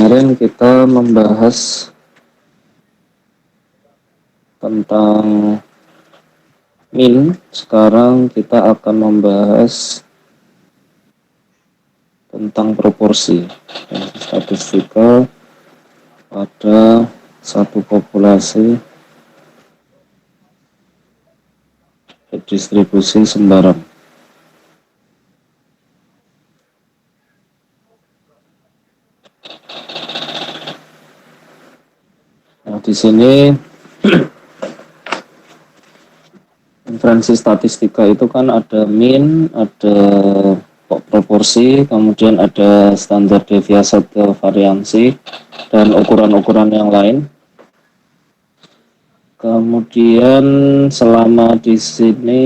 Kemarin kita membahas tentang min, sekarang kita akan membahas tentang proporsi statistika pada satu populasi berdistribusi sembarang. Nah, di sini inferensi statistika itu kan ada min, ada proporsi, kemudian ada standar deviasi atau variansi, dan ukuran-ukuran yang lain. Kemudian selama di sini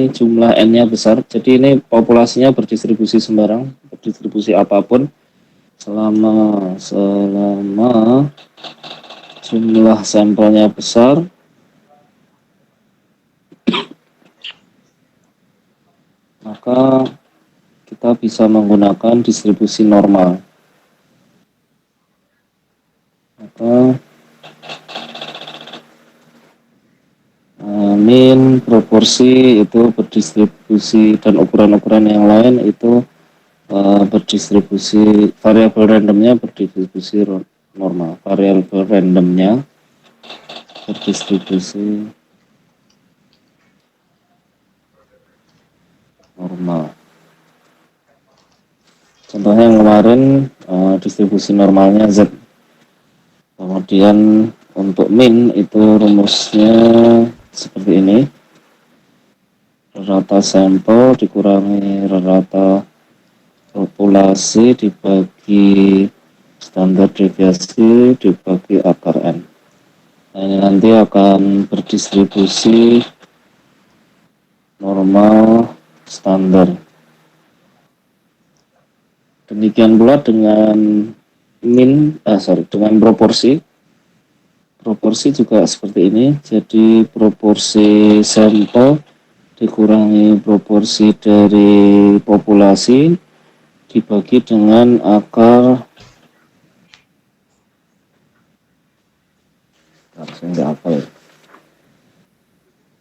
jumlah N-nya besar, jadi ini populasinya berdistribusi sembarang, berdistribusi apapun. Selama jumlah sampelnya besar, maka kita bisa menggunakan distribusi normal. Maka min, proporsi itu berdistribusi, dan ukuran-ukuran yang lain itu berdistribusi, variabel randomnya berdistribusi normal, variabel randomnya berdistribusi normal. Contohnya yang kemarin distribusi normalnya Z. Kemudian untuk min itu rumusnya seperti ini. Rata sampel dikurangi rata populasi dibagi standar deviasi dibagi akar N. Nah, ini nanti akan berdistribusi normal standar. Demikian pula dengan dengan proporsi. Proporsi juga seperti ini. Jadi proporsi sampel dikurangi proporsi dari populasi dibagi dengan akar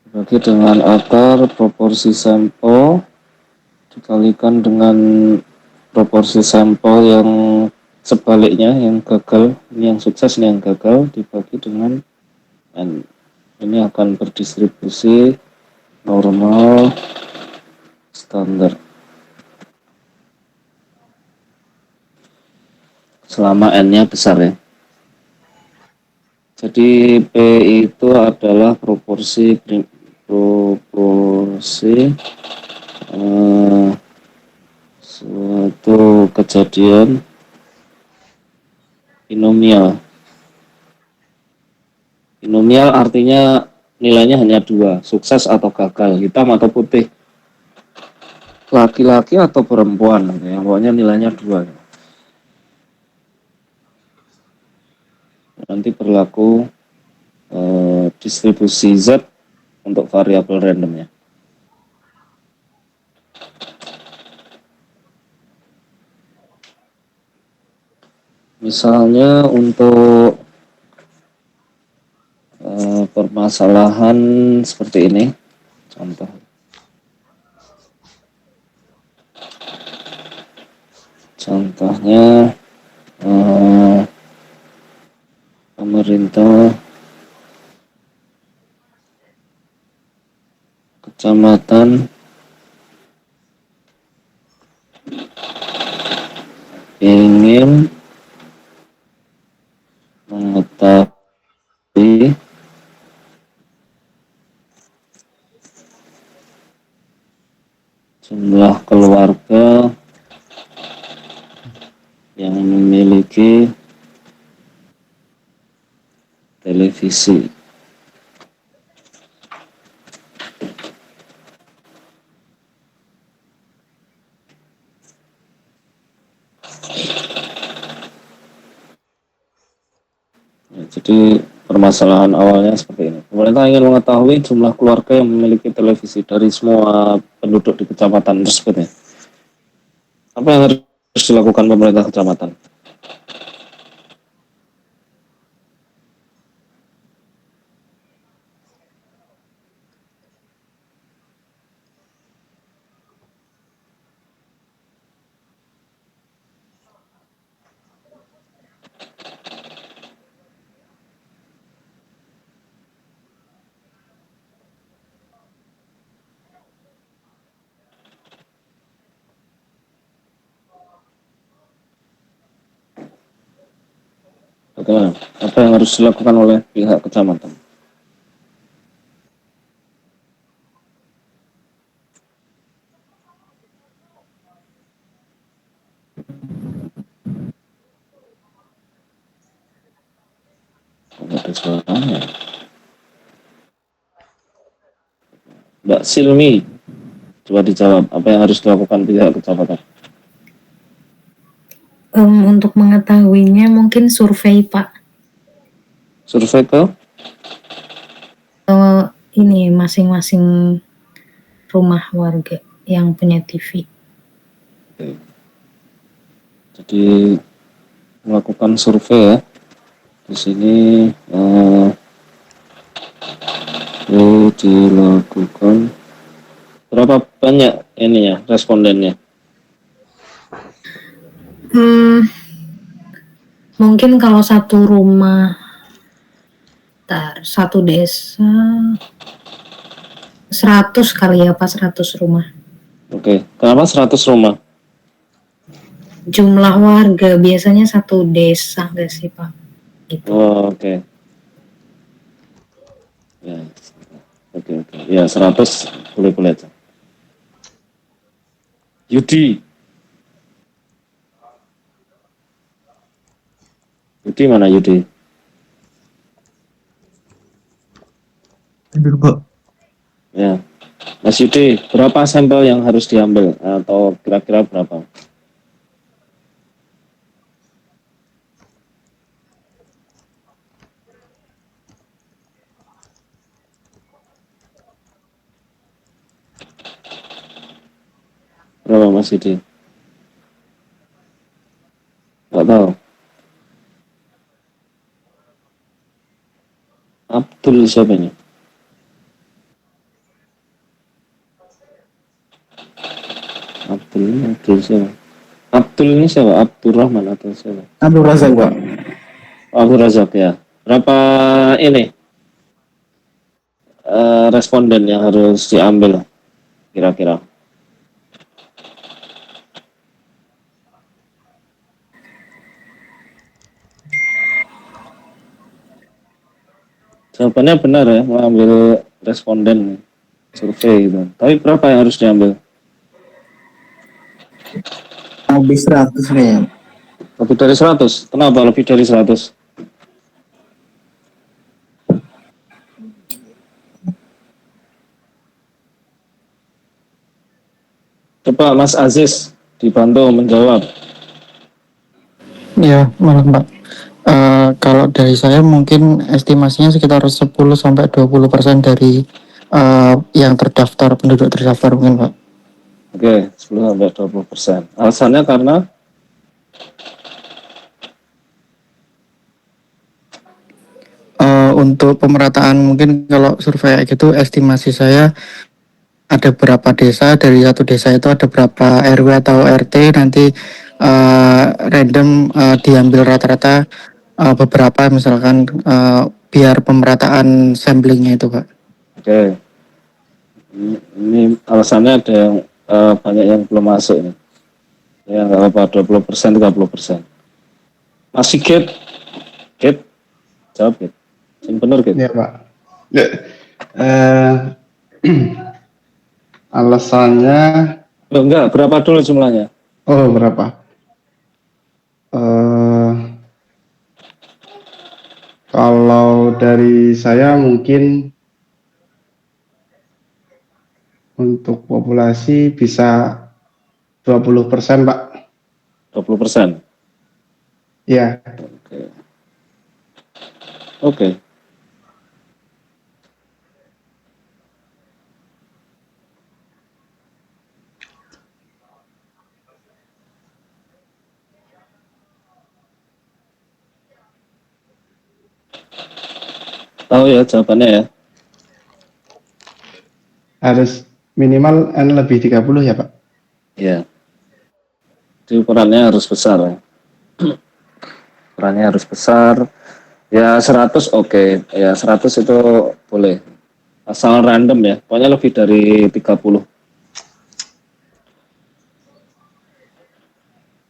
dibagi dengan akar proporsi sampel dikalikan dengan proporsi sampel yang sebaliknya, yang gagal. Ini yang sukses, ini yang gagal, dibagi dengan N. Ini akan berdistribusi normal standar selama N-nya besar ya. Jadi P itu adalah proporsi suatu kejadian binomial. Binomial artinya nilainya hanya dua, sukses atau gagal, hitam atau putih, laki-laki atau perempuan, yang pokoknya nilainya dua. Nanti berlaku distribusi Z untuk variabel randomnya. Misalnya untuk permasalahan seperti ini, contohnya pemerintah kecamatan ingin mengetahui jumlah keluarga yang memiliki televisi. Jadi permasalahan awalnya seperti ini. Pemerintah ingin mengetahui jumlah keluarga yang memiliki televisi dari semua penduduk di kecamatan tersebut. Ya. Apa yang harus dilakukan pemerintah kecamatan? Bagaimana? Apa yang harus dilakukan oleh pihak kecamatan? Ada suaranya. Mbak Silmi, coba dijawab. Apa yang harus dilakukan pihak kecamatan? Untuk mengetahuinya mungkin survei Pak. Survei ke? Ini masing-masing rumah warga yang punya TV. Oke. Jadi melakukan survei ya. Di sini dilakukan berapa banyak ininya respondennya? Mungkin kalau satu rumah, satu desa 100 kali ya Pak, 100 rumah. Oke, kenapa 100 rumah? Jumlah warga biasanya satu desa nggak sih Pak? Gitu. Oh, oke. Ya, oke. Ya, 100 boleh aja. Yudi. Yudi mana Yudi? Tidur Pak. Ya, Mas Yudi, berapa sampel yang harus diambil atau kira-kira berapa? Berapa Mas Yudi? Nggak tahu. Abdul siapa ini? Abdul siapa? Abdul ini siapa? Abdurrahman atau siapa? Abdul Razak Pak. Abdul Razak ya. Berapa ini responden yang harus diambil kira-kira? Jawabannya benar ya, mengambil responden survei gitu. Tapi berapa yang harus diambil? Habis 100 nih. Lebih dari 100. Kenapa lebih dari 100? Coba Mas Aziz dibantu menjawab. Ya, malam Pak. Kalau dari saya mungkin estimasinya sekitar 10-20% dari yang terdaftar, penduduk terdaftar mungkin Pak. Oke, 10-20%. Alasannya karena Untuk pemerataan mungkin kalau survei kayak gitu estimasi saya ada berapa desa, dari satu desa itu ada berapa RW atau RT, nanti random diambil rata-rata beberapa misalkan biar pemerataan samplingnya itu Pak. oke, ini alasannya ada yang banyak yang belum masuk nih. Ya nggak apa-apa, 20%, 30%. Mas Sigit, Git, jawab Git. Yang benar Git. Ya Pak. Ya. Alasannya, Loh, enggak, berapa dulu jumlahnya? oh berapa? Kalau dari saya mungkin untuk populasi bisa 20% Pak. 20%. Ya. Oke. Tahu ya jawabannya ya? Harus minimal N lebih 30 ya Pak? Iya. Jadi ukurannya harus besar ya. Ukurannya harus besar. Ya 100 oke. Ya 100 itu boleh. Asal random ya. Pokoknya lebih dari 30.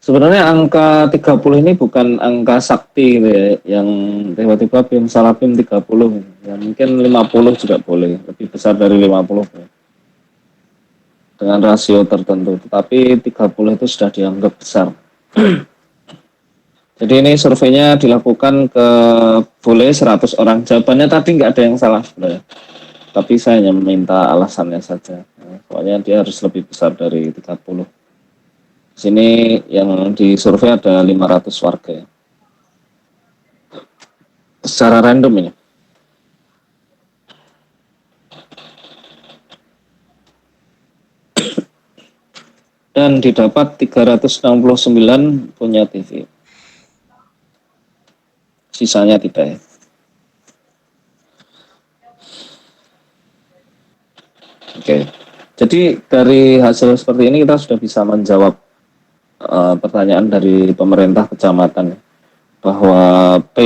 Sebenarnya angka 30 ini bukan angka sakti gitu ya, yang tiba-tiba PIM salah PIM 30. Ya, mungkin 50 juga boleh, lebih besar dari 50 ya, dengan rasio tertentu. Tetapi 30 itu sudah dianggap besar. Jadi ini surveinya dilakukan ke boleh 100 orang. Jawabannya tadi nggak ada yang salah sebenarnya. Tapi saya hanya meminta alasannya saja. Soalnya dia harus lebih besar dari 30. Di sini yang disurvei ada 500 warga ya. Secara random ini. Dan didapat 369 punya TV. Sisanya tidak ya. Oke. Jadi dari hasil seperti ini kita sudah bisa menjawab pertanyaan dari pemerintah kecamatan bahwa P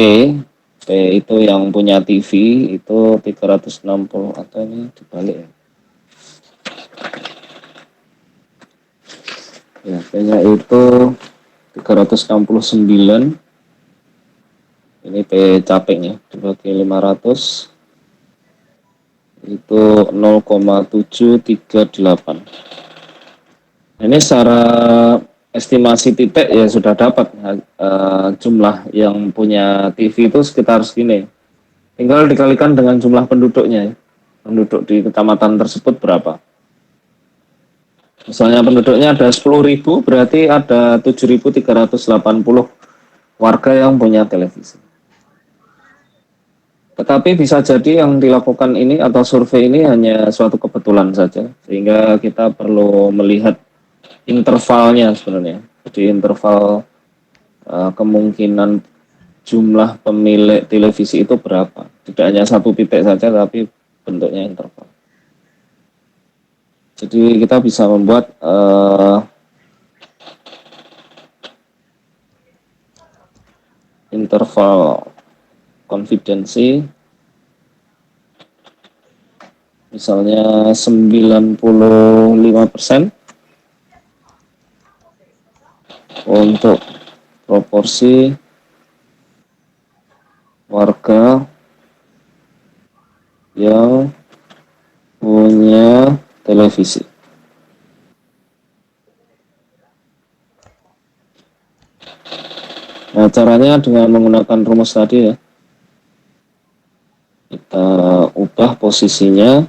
itu yang punya TV itu 360 atau ini dibalik ya. Ya, P-nya itu 369. Ini P capek ya, dibagi 500 itu 0,738. Ini secara estimasi titik ya sudah dapat jumlah yang punya TV itu sekitar segini. Tinggal dikalikan dengan jumlah penduduknya. Penduduk di kecamatan tersebut berapa? Misalnya penduduknya ada 10.000, berarti ada 7.380 warga yang punya televisi. Tetapi bisa jadi yang dilakukan ini atau survei ini hanya suatu kebetulan saja, sehingga kita perlu melihat intervalnya sebenarnya. Jadi interval kemungkinan jumlah pemilik televisi itu berapa. Tidak hanya satu titik saja, tapi bentuknya interval. Jadi kita bisa membuat interval konfidensi misalnya 95% untuk proporsi warga yang punya televisi. Nah, caranya dengan menggunakan rumus tadi ya. Kita ubah posisinya.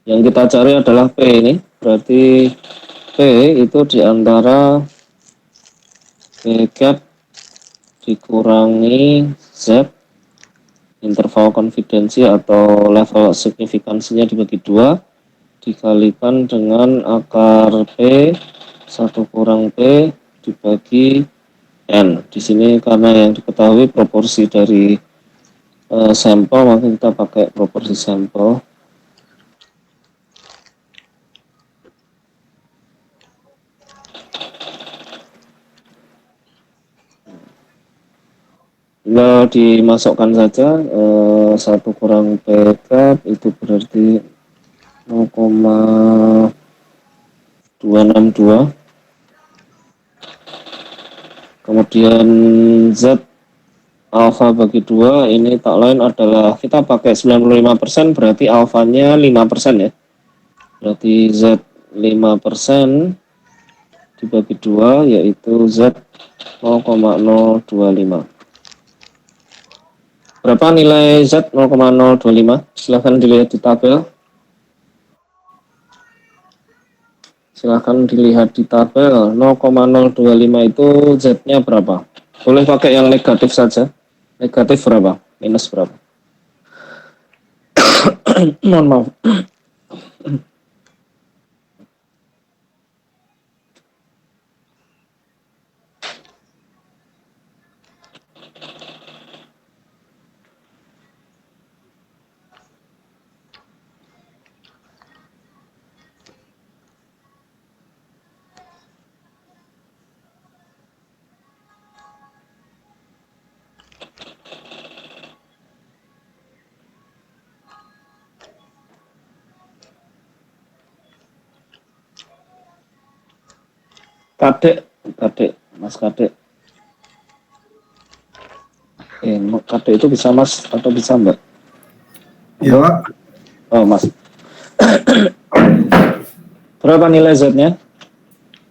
Yang kita cari adalah P ini. Berarti P itu diantara P cap dikurangi Z, interval konfidensi atau level signifikansinya dibagi 2, dikalikan dengan akar P 1 kurang P dibagi N. Di sini karena yang diketahui proporsi dari sampel, maka kita pakai proporsi sampel. Tinggal dimasukkan saja 1 kurang P cap itu berarti 0,262. Kemudian Z alfa bagi 2 ini tak lain adalah kita pakai 95%, berarti alfanya 5% ya. Berarti Z 5% dibagi 2 yaitu Z 0,025. Berapa nilai Z 0,025? Silahkan dilihat di tabel. Silahkan dilihat di tabel. 0,025 itu Z-nya berapa? Boleh pakai yang negatif saja. Negatif berapa? Minus berapa? Mohon maaf. Kadek, kadek, Mas Kadek. Kadek itu bisa Mas atau bisa Mbak? Iya Pak. Oh Mas. Berapa nilai Z-nya?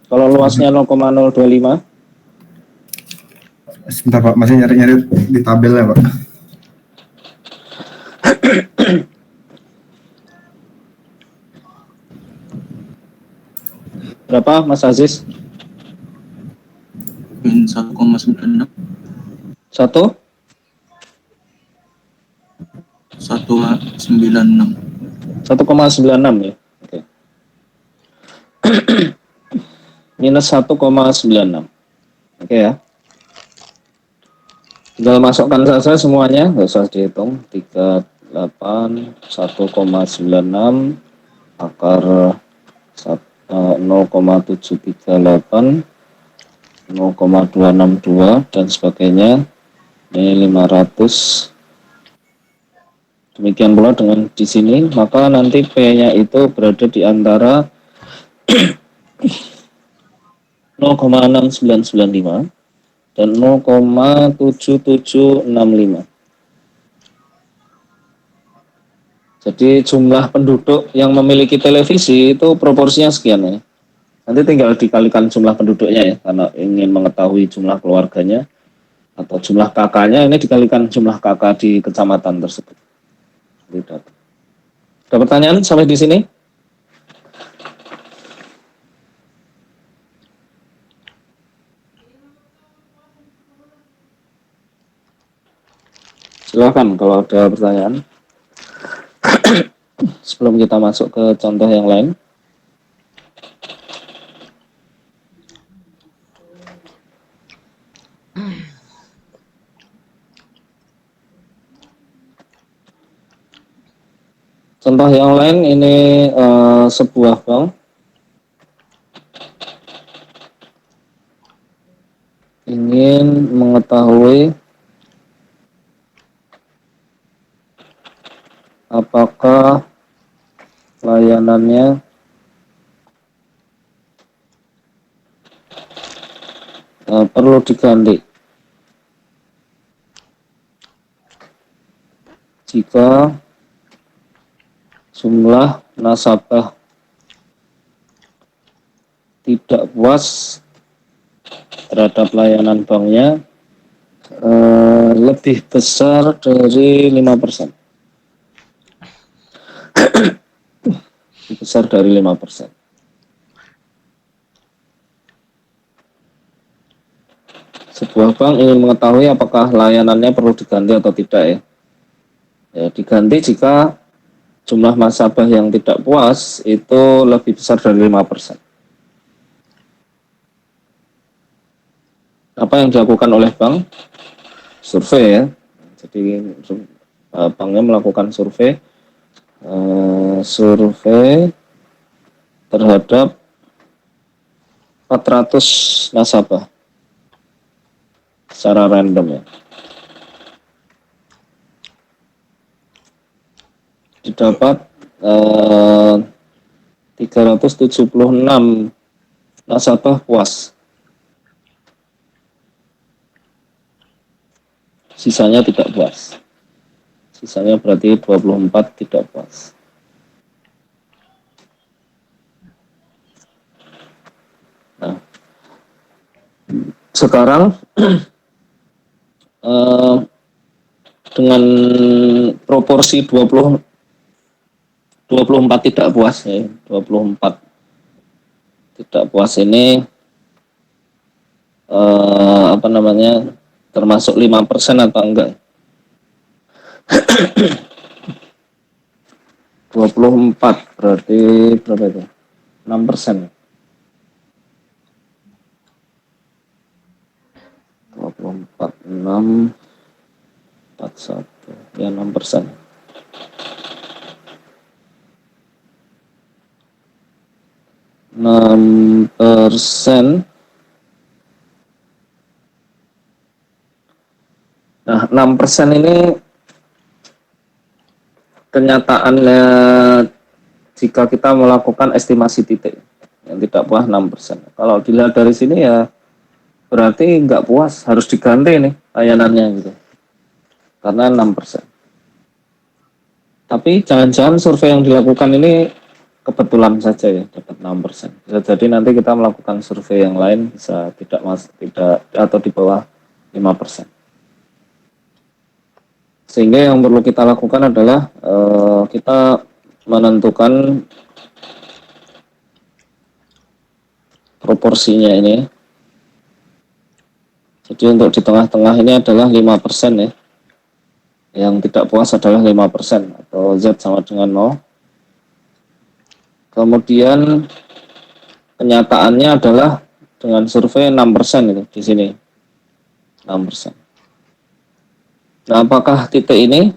Kalau luasnya 0,025. Sebentar Pak, masih nyari-nyari di tabel ya Pak. Berapa Mas Aziz? Min 1,96. 1? 1,96. 1,96 ya. Oke. Minus 1,96. Oke ya. Tinggal masukkan saja semuanya, nggak usah dihitung. 38, 1,96 akar 0,738, 0,262 dan sebagainya. Ini 500. Demikian pula dengan di sini, maka nanti P-nya itu berada di antara 0,6995 dan 0,7765. Jadi jumlah penduduk yang memiliki televisi itu proporsinya sekian ya. Nanti tinggal dikalikan jumlah penduduknya ya, karena ingin mengetahui jumlah keluarganya atau jumlah kakaknya, ini dikalikan jumlah kakak di kecamatan tersebut. Tidak. Ada pertanyaan sampai di sini? Silakan kalau ada pertanyaan. Sebelum kita masuk ke contoh yang lain. Contoh yang lain ini sebuah bank. Ingin mengetahui apakah layanannya perlu diganti jika jumlah nasabah tidak puas terhadap layanan banknya lebih besar dari 5%. Lebih besar dari 5%. Sebuah bank ingin mengetahui apakah layanannya perlu diganti atau tidak ya. Ya, diganti jika jumlah nasabah yang tidak puas itu lebih besar dari 5%. Apa yang dilakukan oleh bank? Survei ya. Jadi banknya melakukan survei terhadap 400 nasabah secara random ya. Didapat 376 nasabah puas. Sisanya tidak puas. Sisanya berarti 24 tidak puas. Nah, sekarang dengan proporsi 24 tidak puas ya, 24 tidak puas ini termasuk 5% atau enggak? 24 berarti berapa itu? 6%. 24, 6, 41, ya 6%. 6%. Nah, 6% ini kenyataannya jika kita melakukan estimasi titik. yang tidak puas 6%. Kalau dilihat dari sini ya berarti nggak puas, harus diganti nih layanannya gitu. Karena 6%. Tapi jangan-jangan survei yang dilakukan ini kebetulan saja ya dapat 6%. Bisa jadi nanti kita melakukan survei yang lain bisa tidak atau di bawah 5%. Sehingga yang perlu kita lakukan adalah kita menentukan proporsinya ini. Jadi untuk di tengah-tengah ini adalah 5% ya. Yang tidak puas adalah 5% atau Z sama dengan 0. Kemudian kenyataannya adalah dengan survei 6% itu di sini. 6%. Nah, apakah titik ini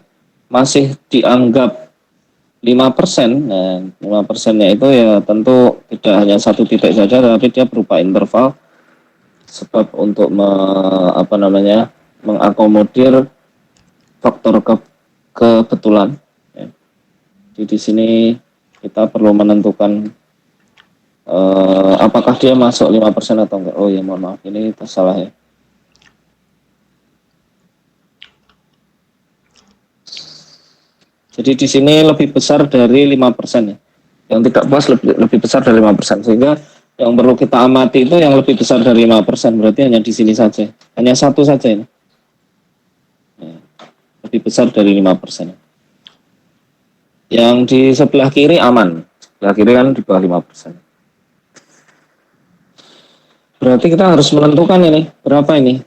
masih dianggap 5%? Nah, 5%-nya itu ya tentu tidak hanya satu titik saja, tapi dia berupa interval. Sebab untuk mengakomodir faktor kebetulan. Ya. Jadi di sini kita perlu menentukan apakah dia masuk 5% atau enggak. Oh ya, mohon maaf, ini salah ya. Jadi di sini lebih besar dari 5% ya. Yang tidak puas lebih besar dari 5%. Sehingga yang perlu kita amati itu yang lebih besar dari 5%. Berarti hanya di sini saja. Hanya satu saja ini. Ya, lebih besar dari 5%. Yang di sebelah kiri aman. Sebelah kiri kan di bawah 5%. Berarti kita harus menentukan ini. Berapa ini?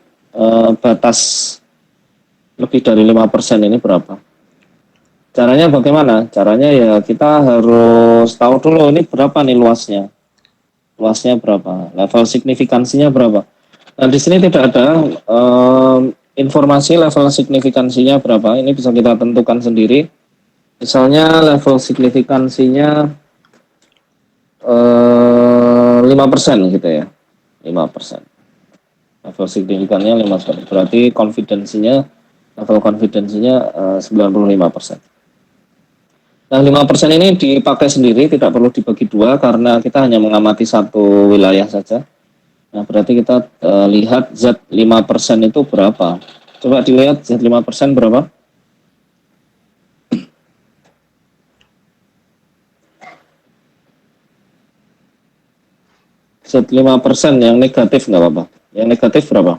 Batas lebih dari 5% ini berapa? Caranya bagaimana? Caranya ya kita harus tahu dulu ini berapa nih luasnya. Luasnya berapa? Level signifikansinya berapa? Nah, di sini tidak ada informasi level signifikansinya berapa. Ini bisa kita tentukan sendiri. Misalnya level signifikansinya 5% gitu ya. 5%. Level signifikannya 5%. Berarti level konfidensinya 95%. Nah, 5% ini dipakai sendiri, tidak perlu dibagi dua karena kita hanya mengamati satu wilayah saja. Nah, berarti kita lihat Z 5% itu berapa. Coba dilihat Z 5% berapa. Z 5% yang negatif nggak apa-apa. Yang negatif berapa?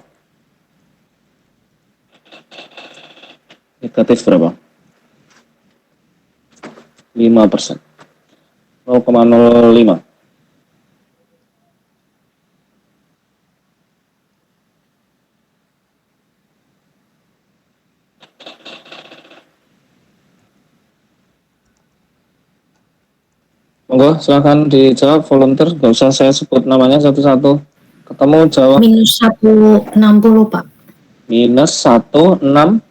Negatif berapa? 5%. 0,05. Monggo, silakan dijawab volunteer, nggak usah saya sebut namanya satu-satu. Ketemu jawab. Minus 160, Pak. Minus 1,60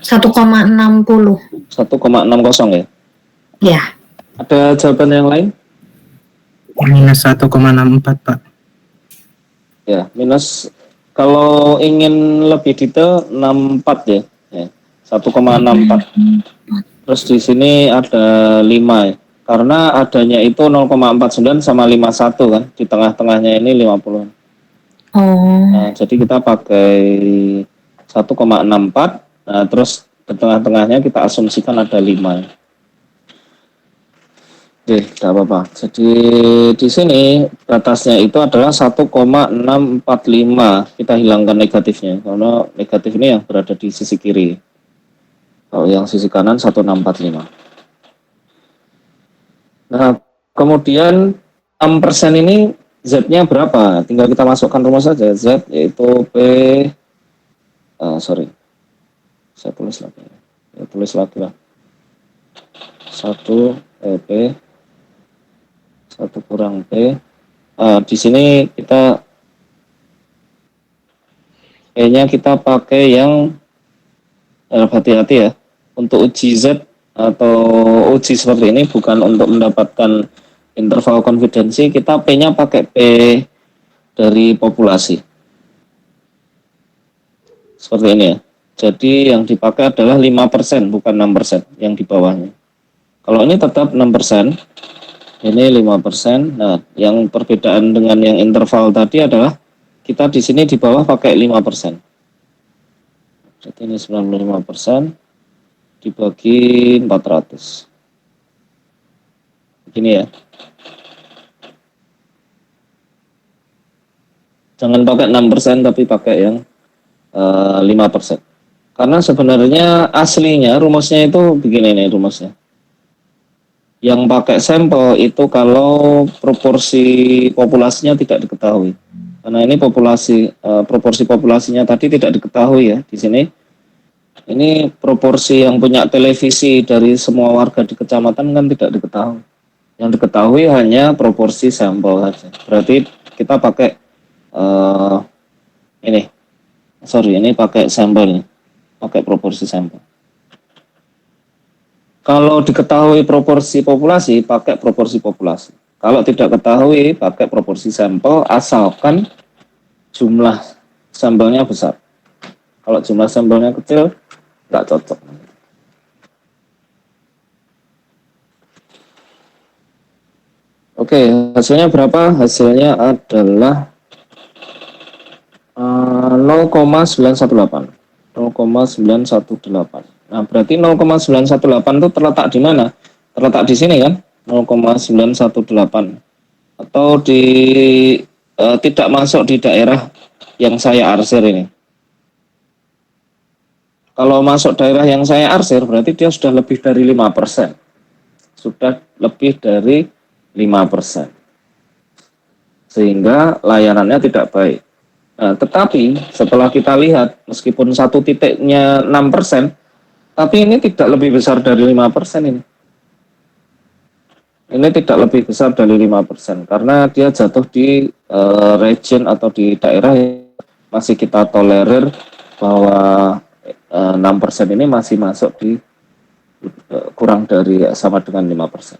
1,60 ya. Ya. Ada jawaban yang lain? Minus 1,64 Pak. Ya, minus kalau ingin lebih detail 64 ya. 1,64. Terus di sini ada 5 ya. Karena adanya itu 0,49 sama 51 kan. Di tengah-tengahnya ini 50. Nah, jadi kita pakai 1,64. Nah, terus di tengah-tengahnya kita asumsikan ada 5. Oke, tidak apa-apa. Jadi di sini batasnya itu adalah 1,645. Kita hilangkan negatifnya karena negatif ini yang berada di sisi kiri. Kalau yang sisi kanan 1,645. Nah, kemudian 6% ini Z-nya berapa? Tinggal kita masukkan rumus saja. Z yaitu P saya tulis lagi. Ya, tulis lagi lah. 1 kurang P. Di sini kita P-nya kita pakai yang hati-hati ya. Untuk uji Z atau uji seperti ini bukan untuk mendapatkan interval konfidensi, kita P-nya pakai P dari populasi. Seperti ini ya. Jadi yang dipakai adalah 5%, bukan 6% yang di bawahnya. Kalau ini tetap 6%, Ini 5%. Nah, yang perbedaan dengan yang interval tadi adalah kita di sini di bawah pakai 5%. Jadi ini 95% dibagi 400. Begini ya. Jangan pakai 6% tapi pakai yang 5%. Karena sebenarnya aslinya rumusnya itu begini nih rumusnya. Yang pakai sampel itu kalau proporsi populasinya tidak diketahui. Karena ini proporsi populasinya tadi tidak diketahui ya di sini. Ini proporsi yang punya televisi dari semua warga di kecamatan kan tidak diketahui. Yang diketahui hanya proporsi sampel saja. Berarti kita pakai ini, ini pakai sampel, pakai proporsi sampel. Kalau diketahui proporsi populasi, pakai proporsi populasi. Kalau tidak ketahui, pakai proporsi sampel, asalkan jumlah sampelnya besar. Kalau jumlah sampelnya kecil, nggak cocok. Oke, hasilnya berapa? Hasilnya adalah 0,918. 0,918. Nah, berarti 0,918 itu terletak di mana? Terletak di sini kan? 0,918 atau di tidak masuk di daerah yang saya arsir ini. Kalau masuk daerah yang saya arsir berarti dia sudah lebih dari 5%. Sudah lebih dari 5%. Sehingga layanannya tidak baik. Nah, tetapi setelah kita lihat meskipun satu titiknya 6%, tapi ini tidak lebih besar dari 5% ini. Ini tidak lebih besar dari 5% karena dia jatuh di region atau di daerah yang masih kita tolerir bahwa 6% ini masih masuk di kurang dari sama dengan 5%.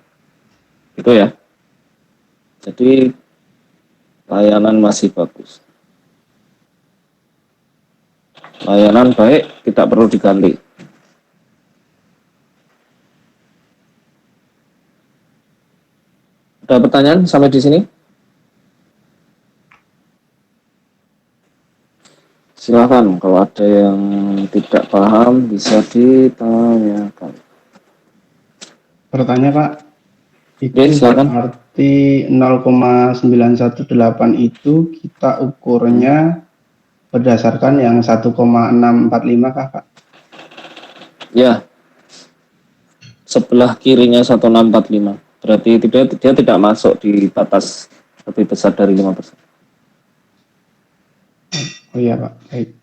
Itu ya. Jadi layanan masih bagus. Layanan baik, tidak perlu diganti. Ada pertanyaan sampai di sini? Silakan, kalau ada yang tidak paham bisa ditanyakan. Bertanya Pak, itu Oke, silakan. berarti 0,918 itu kita ukurnya berdasarkan yang 1,645 kah Pak? Ya, sebelah kirinya 1645. Berarti dia tidak masuk di batas lebih besar dari 5%. Oh iya Pak, baik.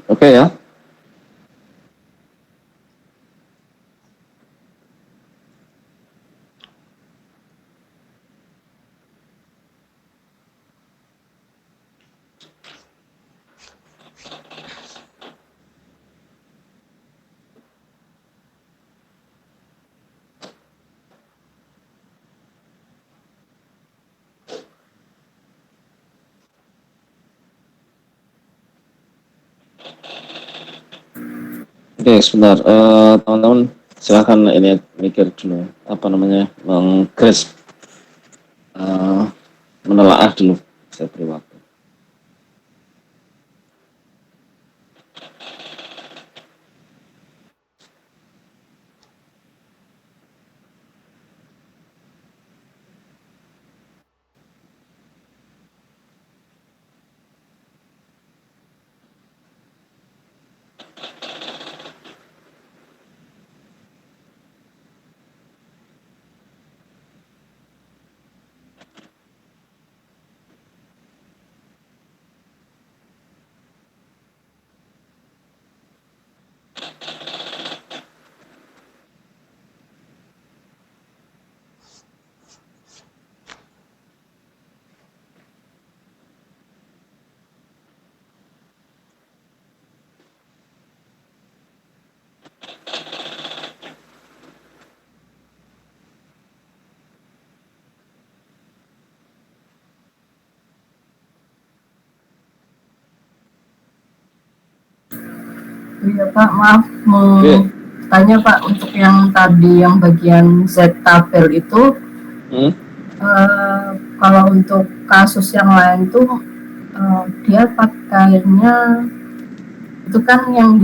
Oke ya. Oke, sebentar. Teman-teman, silakan ini mikir dulu. Apa namanya? Menggrasp, menelaah dulu. Saya beri waktu. Iya Pak, maaf mau Oke. tanya Pak, untuk yang tadi yang bagian Z tabel itu Hmm? kalau untuk kasus yang lain tuh dia pakainya itu kan yang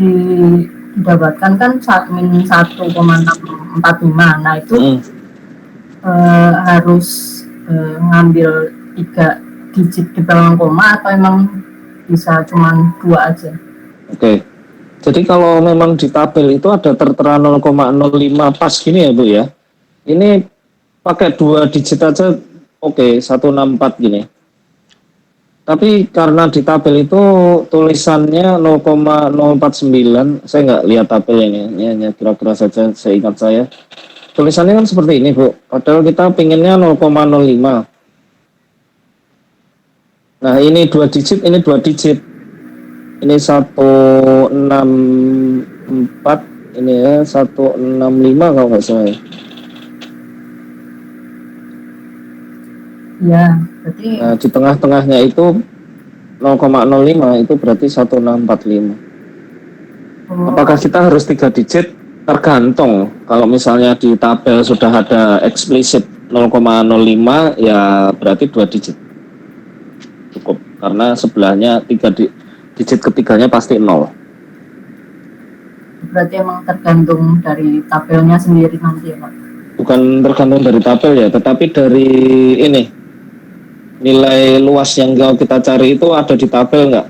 didapatkan kan min 1,645. Nah itu harus ngambil 3 digit di belakang koma atau emang bisa cuman 2 aja? Oke. Jadi kalau memang di tabel itu ada tertera 0,05 pas gini ya Bu ya. Ini pakai 2 digit aja oke, 164 gini. Tapi karena di tabel itu tulisannya 0,049, saya nggak lihat tabel ini hanya kira-kira saja seingat saya. Tulisannya kan seperti ini Bu, padahal kita pinginnya 0,05. Nah ini 2 digit, ini 2 digit. Ini 164, ini ya 165 kalau nggak salah. Ya, berarti Nah di tengah-tengahnya itu 0,05 itu berarti 1645. Apakah kita harus 3 digit? Tergantung. Kalau misalnya di tabel sudah ada eksplisit 0,05 ya berarti 2 digit cukup, karena sebelahnya 3 digit ketiganya pasti 0. berarti emang tergantung dari tabelnya sendiri nanti ya Pak? Bukan tergantung dari tabel ya, tetapi dari ini nilai luas yang kita cari itu ada di tabel nggak?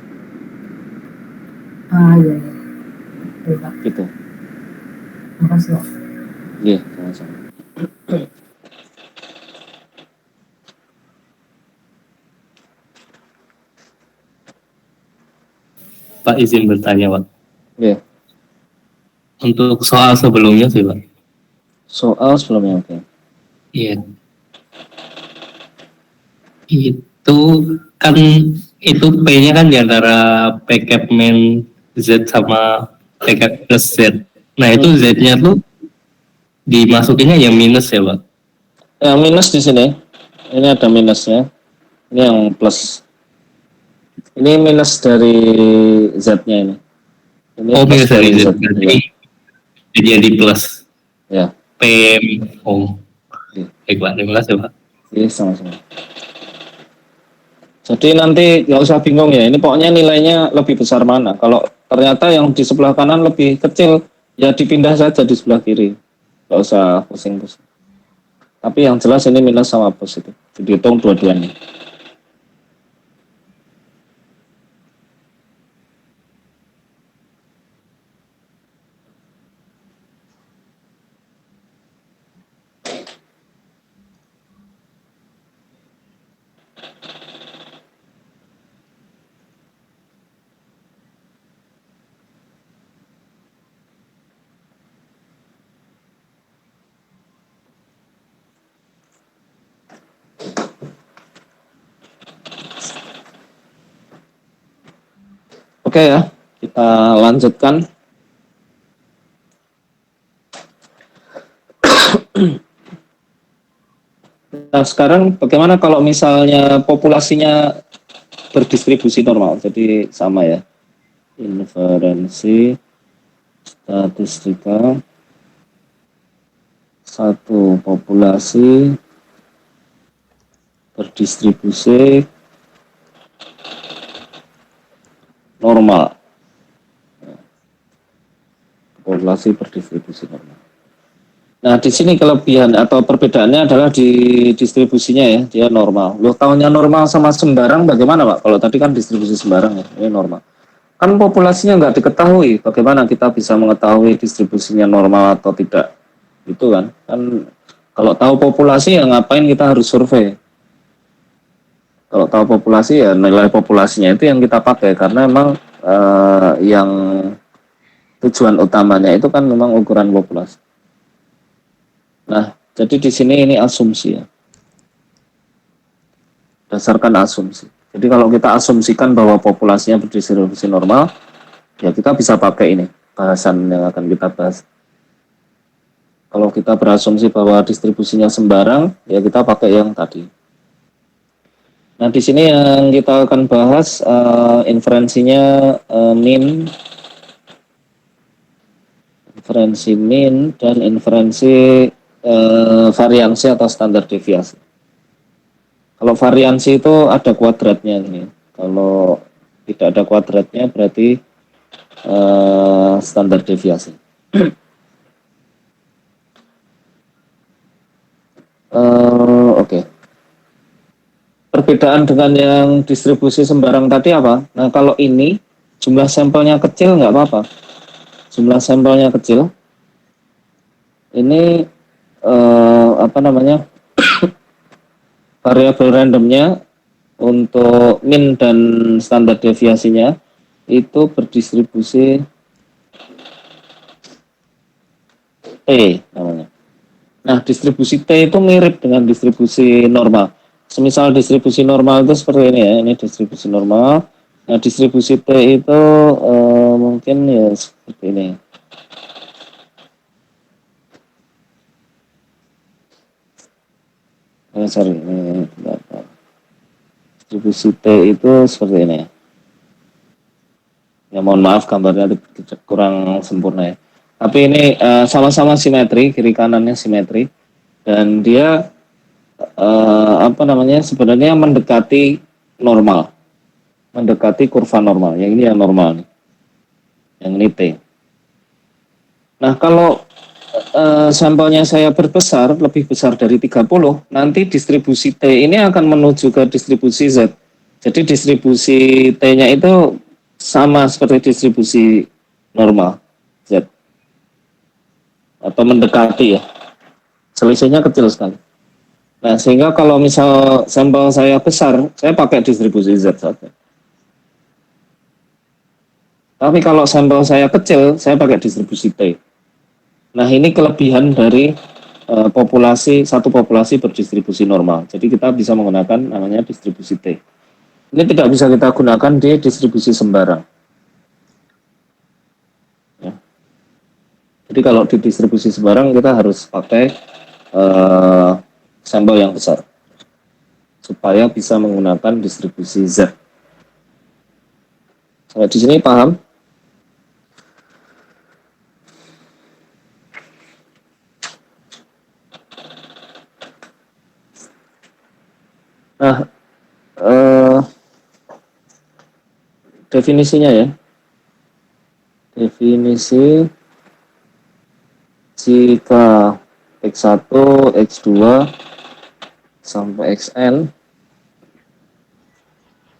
Iya. Oke Pak, Gitu. terima kasih Pak. Iya, sama-sama. Pak izin bertanya Pak. Iya. Untuk soal sebelumnya sih Pak. Soal sebelumnya oke. Iya. Itu kan itu P-nya kan diantara PCAP main Z sama PCAP plus Z. Nah itu Z-nya tuh dimasukinnya yang minus ya Pak? Yang minus di sini. Ini ada minusnya. Ini yang plus. Ini minus dari Z-nya ini. Ini Oh minus dari Z. Z. Berarti jadi plus. Ya. P. Oh. Baik Pak, terima kasih Pak. Iya, sama-sama. Jadi nanti nggak usah bingung ya. Ini pokoknya nilainya lebih besar mana. Kalau ternyata yang di sebelah kanan lebih kecil, ya dipindah saja di sebelah kiri. Nggak usah pusing-pusing. Tapi yang jelas ini minus sama positif. Dihitung dua-duanya. Oke ya, kita lanjutkan. Nah sekarang bagaimana kalau misalnya populasinya berdistribusi normal, jadi sama ya, inferensi statistika satu populasi berdistribusi normal, populasi berdistribusi normal. Nah di sini kelebihan atau perbedaannya adalah di distribusinya ya, dia normal. Loh tahunnya normal sama sembarang bagaimana Pak? Kalau tadi kan distribusi sembarang ya, ini normal. Kan populasinya nggak diketahui, bagaimana kita bisa mengetahui distribusinya normal atau tidak? Itu kan kalau tahu populasi ya ngapain kita harus survei? Kalau tahu populasi ya nilai populasinya itu yang kita pakai, karena memang yang tujuan utamanya itu kan memang ukuran populasi. Nah, jadi di sini ini asumsi ya. Berdasarkan asumsi. Jadi kalau kita asumsikan bahwa populasinya berdistribusi normal, ya kita bisa pakai ini, bahasan yang akan kita bahas. Kalau kita berasumsi bahwa distribusinya sembarang, ya kita pakai yang tadi. Nah, di sini yang kita akan bahas inferensinya min inferensi mean dan inferensi variansi atau standar deviasi. Kalau variansi itu ada kuadratnya ini. Kalau tidak ada kuadratnya berarti standar deviasi. Oke. Perbedaan dengan yang distribusi sembarang tadi apa? Nah, kalau ini jumlah sampelnya kecil nggak apa-apa. Jumlah sampelnya kecil. Ini apa namanya? Variabel randomnya untuk mean dan standar deviasinya itu berdistribusi T namanya. Nah, distribusi T itu mirip dengan distribusi normal. Semisal distribusi normal itu seperti ini ya, ini distribusi normal. Nah, distribusi T itu mungkin ya seperti ini. Sorry, ini distribusi T itu seperti ini. Ya mohon maaf gambarnya kurang sempurna ya. Tapi ini sama-sama simetri, kiri kanannya simetri, dan dia apa namanya sebenarnya mendekati normal, mendekati kurva normal. Yang ini yang normal nih, yang ini T. Nah kalau sampelnya saya berbesar, lebih besar dari 30, nanti distribusi T ini akan menuju ke distribusi Z. Jadi distribusi T-nya itu sama seperti distribusi normal Z. Atau mendekati ya. Selisihnya kecil sekali. Nah, sehingga kalau misal sampel saya besar, saya pakai distribusi Z saja. Tapi kalau sampel saya kecil, saya pakai distribusi T. Nah, ini kelebihan dari satu populasi berdistribusi normal. Jadi kita bisa menggunakan namanya distribusi T. Ini tidak bisa kita gunakan di distribusi sembarang. Ya. Jadi kalau di distribusi sembarang kita harus pakai sampel yang besar supaya bisa menggunakan distribusi Z. Sampai di sini paham? Nah, definisinya ya. Definisi jika X1, X2 sampai Xn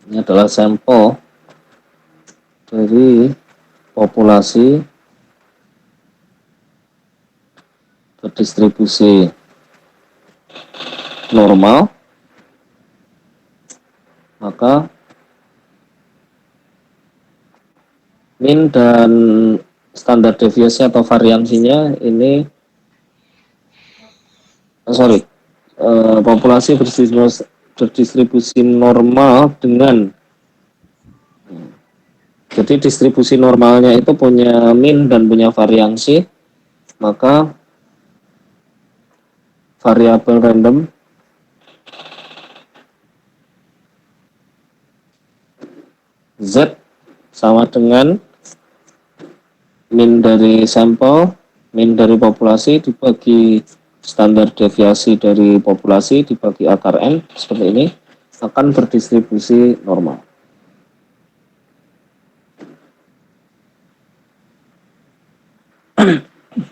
ini adalah sampel dari populasi berdistribusi normal, maka mean dan standar deviasi atau variansinya ini populasi berdistribusi normal dengan, jadi distribusi normalnya itu punya mean dan punya variansi, maka variabel random Z sama dengan mean dari sampel, mean dari populasi dibagi standar deviasi dari populasi dibagi akar N, seperti ini, akan berdistribusi normal.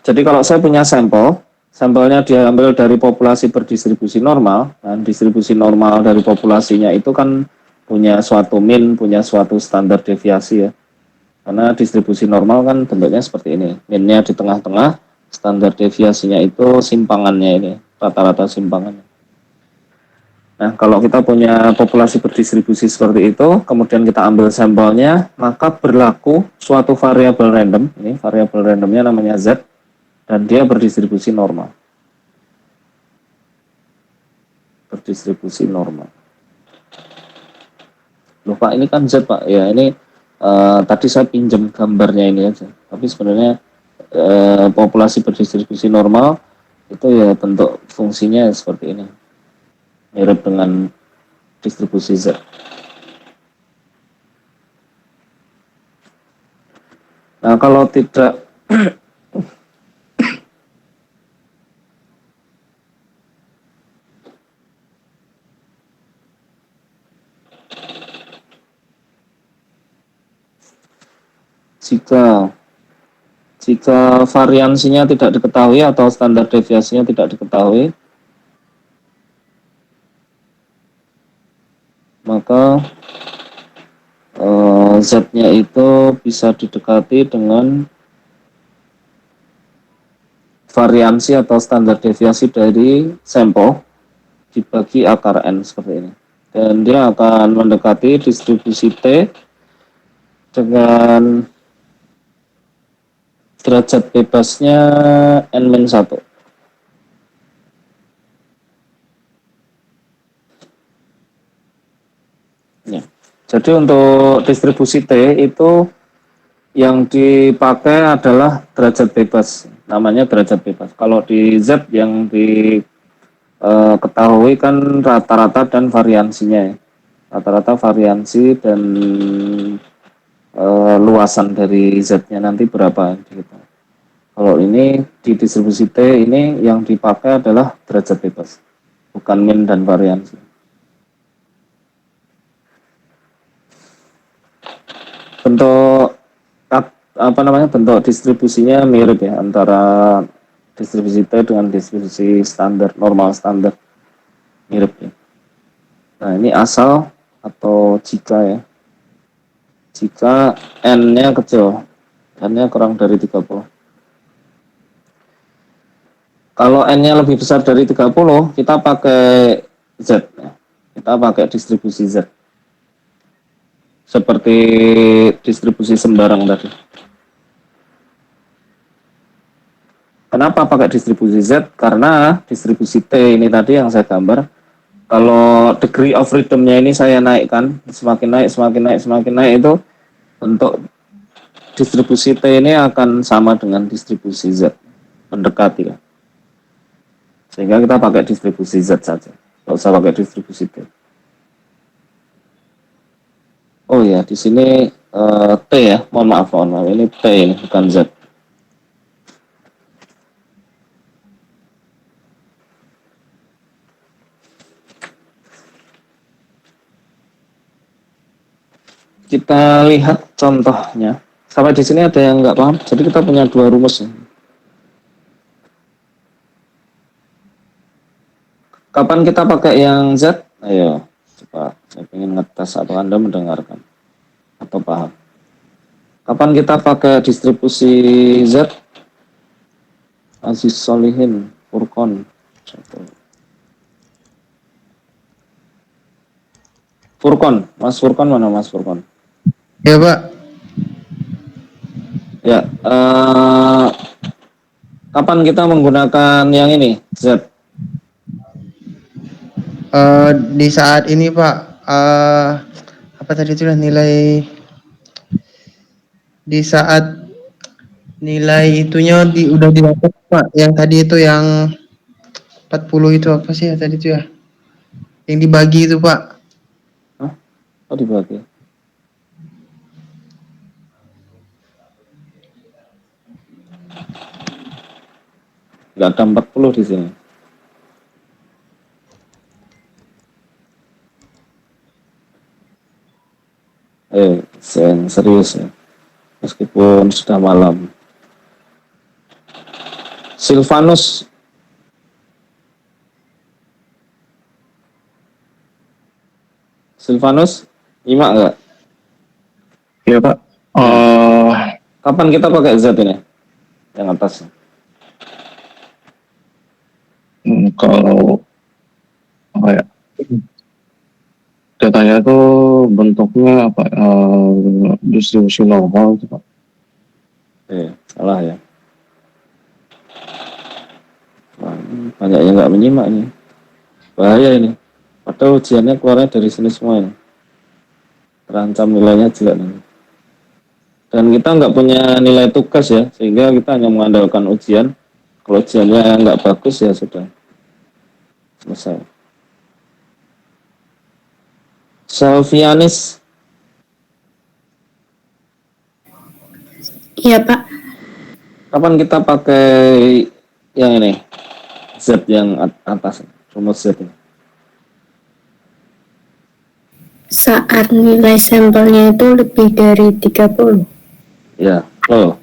Jadi kalau saya punya sampel, sampelnya diambil dari populasi berdistribusi normal, dan distribusi normal dari populasinya itu kan punya suatu mean, punya suatu standar deviasi ya. Karena distribusi normal kan bentuknya seperti ini. Mean-nya di tengah-tengah, standar deviasinya itu simpangannya ini, rata-rata simpangannya. Nah, kalau kita punya populasi berdistribusi seperti itu, kemudian kita ambil sampelnya, maka berlaku suatu variabel random, ini variabel randomnya namanya Z, dan dia berdistribusi normal. Berdistribusi normal. Loh Pak, ini kan Z Pak, ya ini tadi saya pinjam gambarnya ini aja, tapi sebenarnya populasi berdistribusi normal itu ya bentuk fungsinya seperti ini, mirip dengan distribusi Z. Nah kalau tidak Jika variansinya tidak diketahui atau standar deviasinya tidak diketahui, maka Z-nya itu bisa didekati dengan variansi atau standar deviasi dari sampel dibagi akar N seperti ini. Dan dia akan mendekati distribusi T dengan derajat bebasnya N-1. Ya. Jadi untuk distribusi T itu yang dipakai adalah derajat bebas, namanya derajat bebas. Kalau di Z yang diketahui kan rata-rata dan variansinya ya. Rata-rata variansi dan luasan dari Z-nya nanti berapa gitu. Kalau ini di distribusi T ini yang dipakai adalah derajat bebas, bukan min dan variansi. Bentuk bentuk distribusinya mirip ya antara distribusi T dengan distribusi standar, normal standar, mirip ya. Nah ini asal atau jika ya. Jika N-nya kecil, N-nya kurang dari 30. Kalau N-nya lebih besar dari 30, kita pakai Z. Ya. Kita pakai distribusi Z. Seperti distribusi sembarang tadi. Kenapa pakai distribusi Z? Karena distribusi T ini tadi yang saya gambar, kalau degree of freedom-nya ini saya naikkan, semakin naik itu untuk distribusi T ini akan sama dengan distribusi Z, mendekati ya. Sehingga kita pakai distribusi Z saja, nggak usah pakai distribusi T. Oh ya, di sini T ya, mohon maaf, ini T ini bukan Z. Kita lihat contohnya. Sampai di sini ada yang nggak paham. Jadi kita punya dua rumus. Kapan kita pakai yang Z? Ayo, coba. Saya ingin ngetes atau Anda mendengarkan atau paham. Kapan kita pakai distribusi Z? Aziz Solihin, Furkon. Furkon, Mas Furkon mana Mas Furkon? Ya Pak. Ya, kapan kita menggunakan yang ini Z? Di saat ini Pak, apa tadi itu nilai, di saat nilai itunya udah didapat Pak, yang tadi itu yang 40 itu apa sih ya tadi itu ya, yang dibagi itu Pak. Oh dibagi. Nggak ada 40 di sini. Serius ya. Meskipun sudah malam. Silvanus. Silvanus, nyimak nggak? Iya Pak. Kapan kita pakai Z ini? Yang atas. Kalau apa ya, datanya tuh bentuknya apa, distribusi normal itu Pak. Salah ya. Wah, banyak yang nggak menyimak nih. Bahaya ini. Padahal ujiannya keluarnya dari sini semua ini. Terancam nilainya jelek nanti. Dan kita nggak punya nilai tugas ya, sehingga kita hanya mengandalkan ujian. Kalau ujiannya nggak bagus ya sudah selesai. Salvianis. Iya Pak. Kapan kita pakai yang ini? Z yang atas, rumus Z ini. Saat nilai sampelnya itu lebih dari 30. Ya, loh.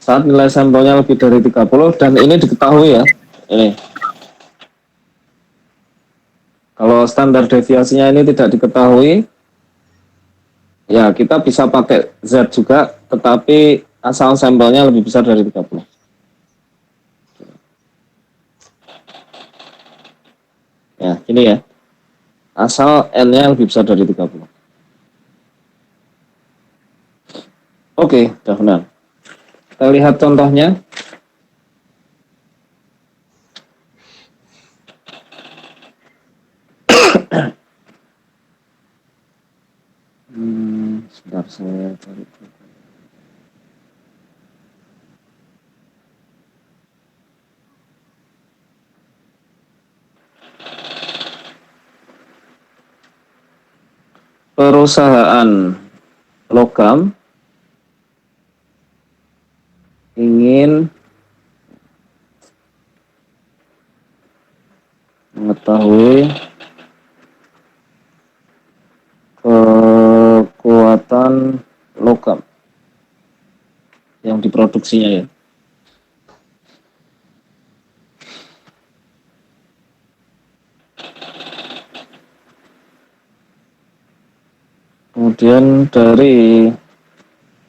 Saat nilai sampelnya lebih dari 30 dan ini diketahui ya. Ini. Kalau standar deviasinya ini tidak diketahui, ya kita bisa pakai Z juga, tetapi asal sampelnya lebih besar dari 30. Ya, ini ya. Asal N-nya lebih besar dari 30. Oke, sudah benar. Kita lihat contohnya. Sebentar saya cari. Perusahaan logam ingin mengetahui kekuatan logam yang diproduksinya ya. Kemudian dari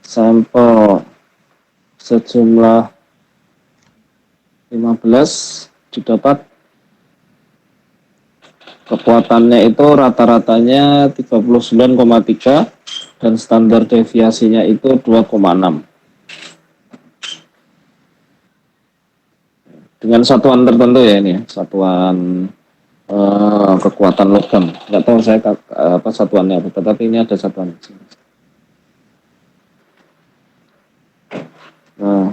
sampel sejumlah 15 didapat kekuatannya itu rata-ratanya 39,3 dan standar deviasinya itu 2,6. Dengan satuan tertentu ya ini, satuan kekuatan logam. Nggak tahu saya apa satuannya apa, tetapi ini ada satuan. Nah,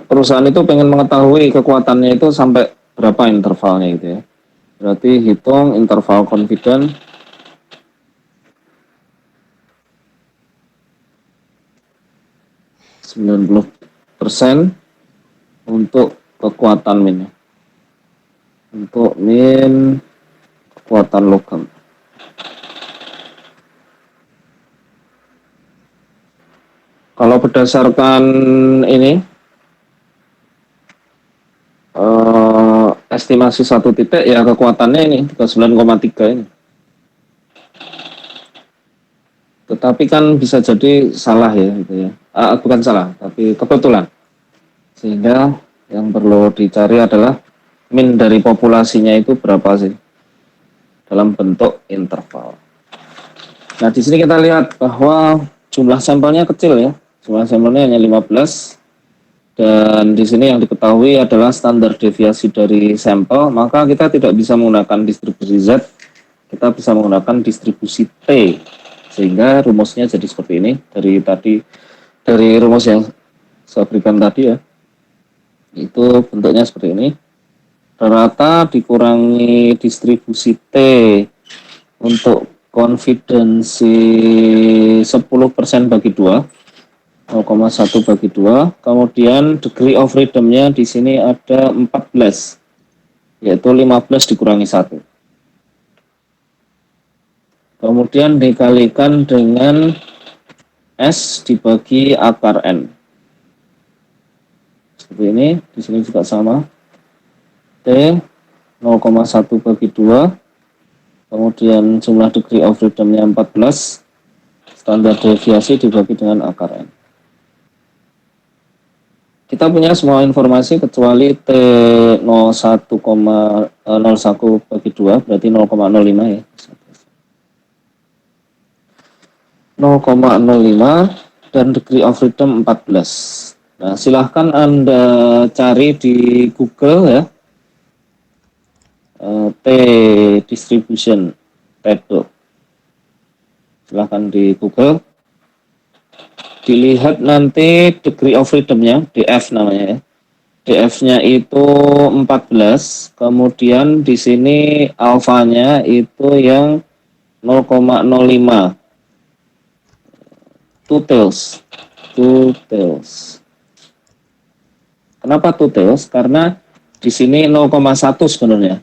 perusahaan itu pengen mengetahui kekuatannya itu sampai berapa intervalnya gitu ya. Berarti hitung interval confident %90 untuk kekuatan min. Untuk min kekuatan logam. Kalau berdasarkan ini estimasi satu titik ya kekuatannya ini 39,3 ini. Tetapi kan bisa jadi salah ya gitu ya. Bukan salah, tapi kebetulan. Sehingga yang perlu dicari adalah min dari populasinya itu berapa sih dalam bentuk interval. Nah, di sini kita lihat bahwa jumlah sampelnya kecil ya. Jumlah sampelnya hanya 15. Dan di sini yang diketahui adalah standar deviasi dari sampel, maka kita tidak bisa menggunakan distribusi Z, kita bisa menggunakan distribusi T. Sehingga rumusnya jadi seperti ini dari rumus yang saya berikan tadi ya. Itu bentuknya seperti ini. Rata dikurangi distribusi T untuk konfidensi 10% bagi 2, 0,1 bagi 2. Kemudian degree of freedom-nya di sini ada 14, yaitu 15 dikurangi 1. Kemudian dikalikan dengan S dibagi akar N. Seperti ini, di sini juga sama. T 0,1 bagi 2, kemudian jumlah degree of freedom-nya 14, standar deviasi dibagi dengan akar N. Kita punya semua informasi kecuali T 01,01 bagi 2, berarti 0,05 ya. 0,05 dan degree of freedom 14. Nah, silahkan Anda cari di Google ya. T distribution T-do. Silahkan di Google. Dilihat nanti degree of freedom-nya, DF namanya ya. DF-nya itu 14, kemudian di sini alfanya itu yang 0,05. Two tails. Kenapa two tails? Karena di sini 0,1 sebenarnya.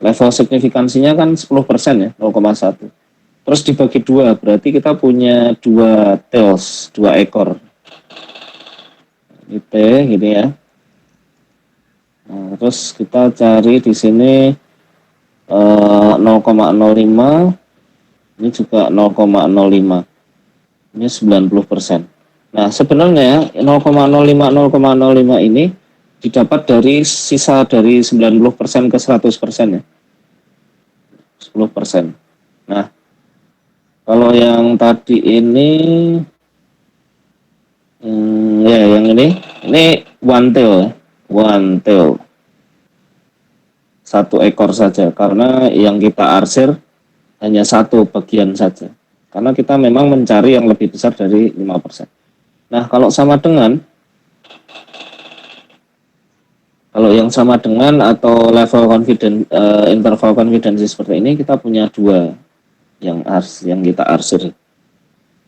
Level signifikansinya kan 10% ya, 0,1. Terus dibagi 2, berarti kita punya 2 tails, 2 ekor. IT gitu ya. Nah, terus kita cari di sini 0,05, ini juga 0,05, ini 90%. Nah sebenarnya 0,05 ini didapat dari sisa dari 90% ke 100% ya, 10%. Nah kalau yang tadi ini ya yang ini one tail, satu ekor saja, karena yang kita arsir hanya satu bagian saja, karena kita memang mencari yang lebih besar dari 5%. Nah kalau yang sama dengan atau level confidence, interval confidence seperti ini, kita punya dua yang kita arsir,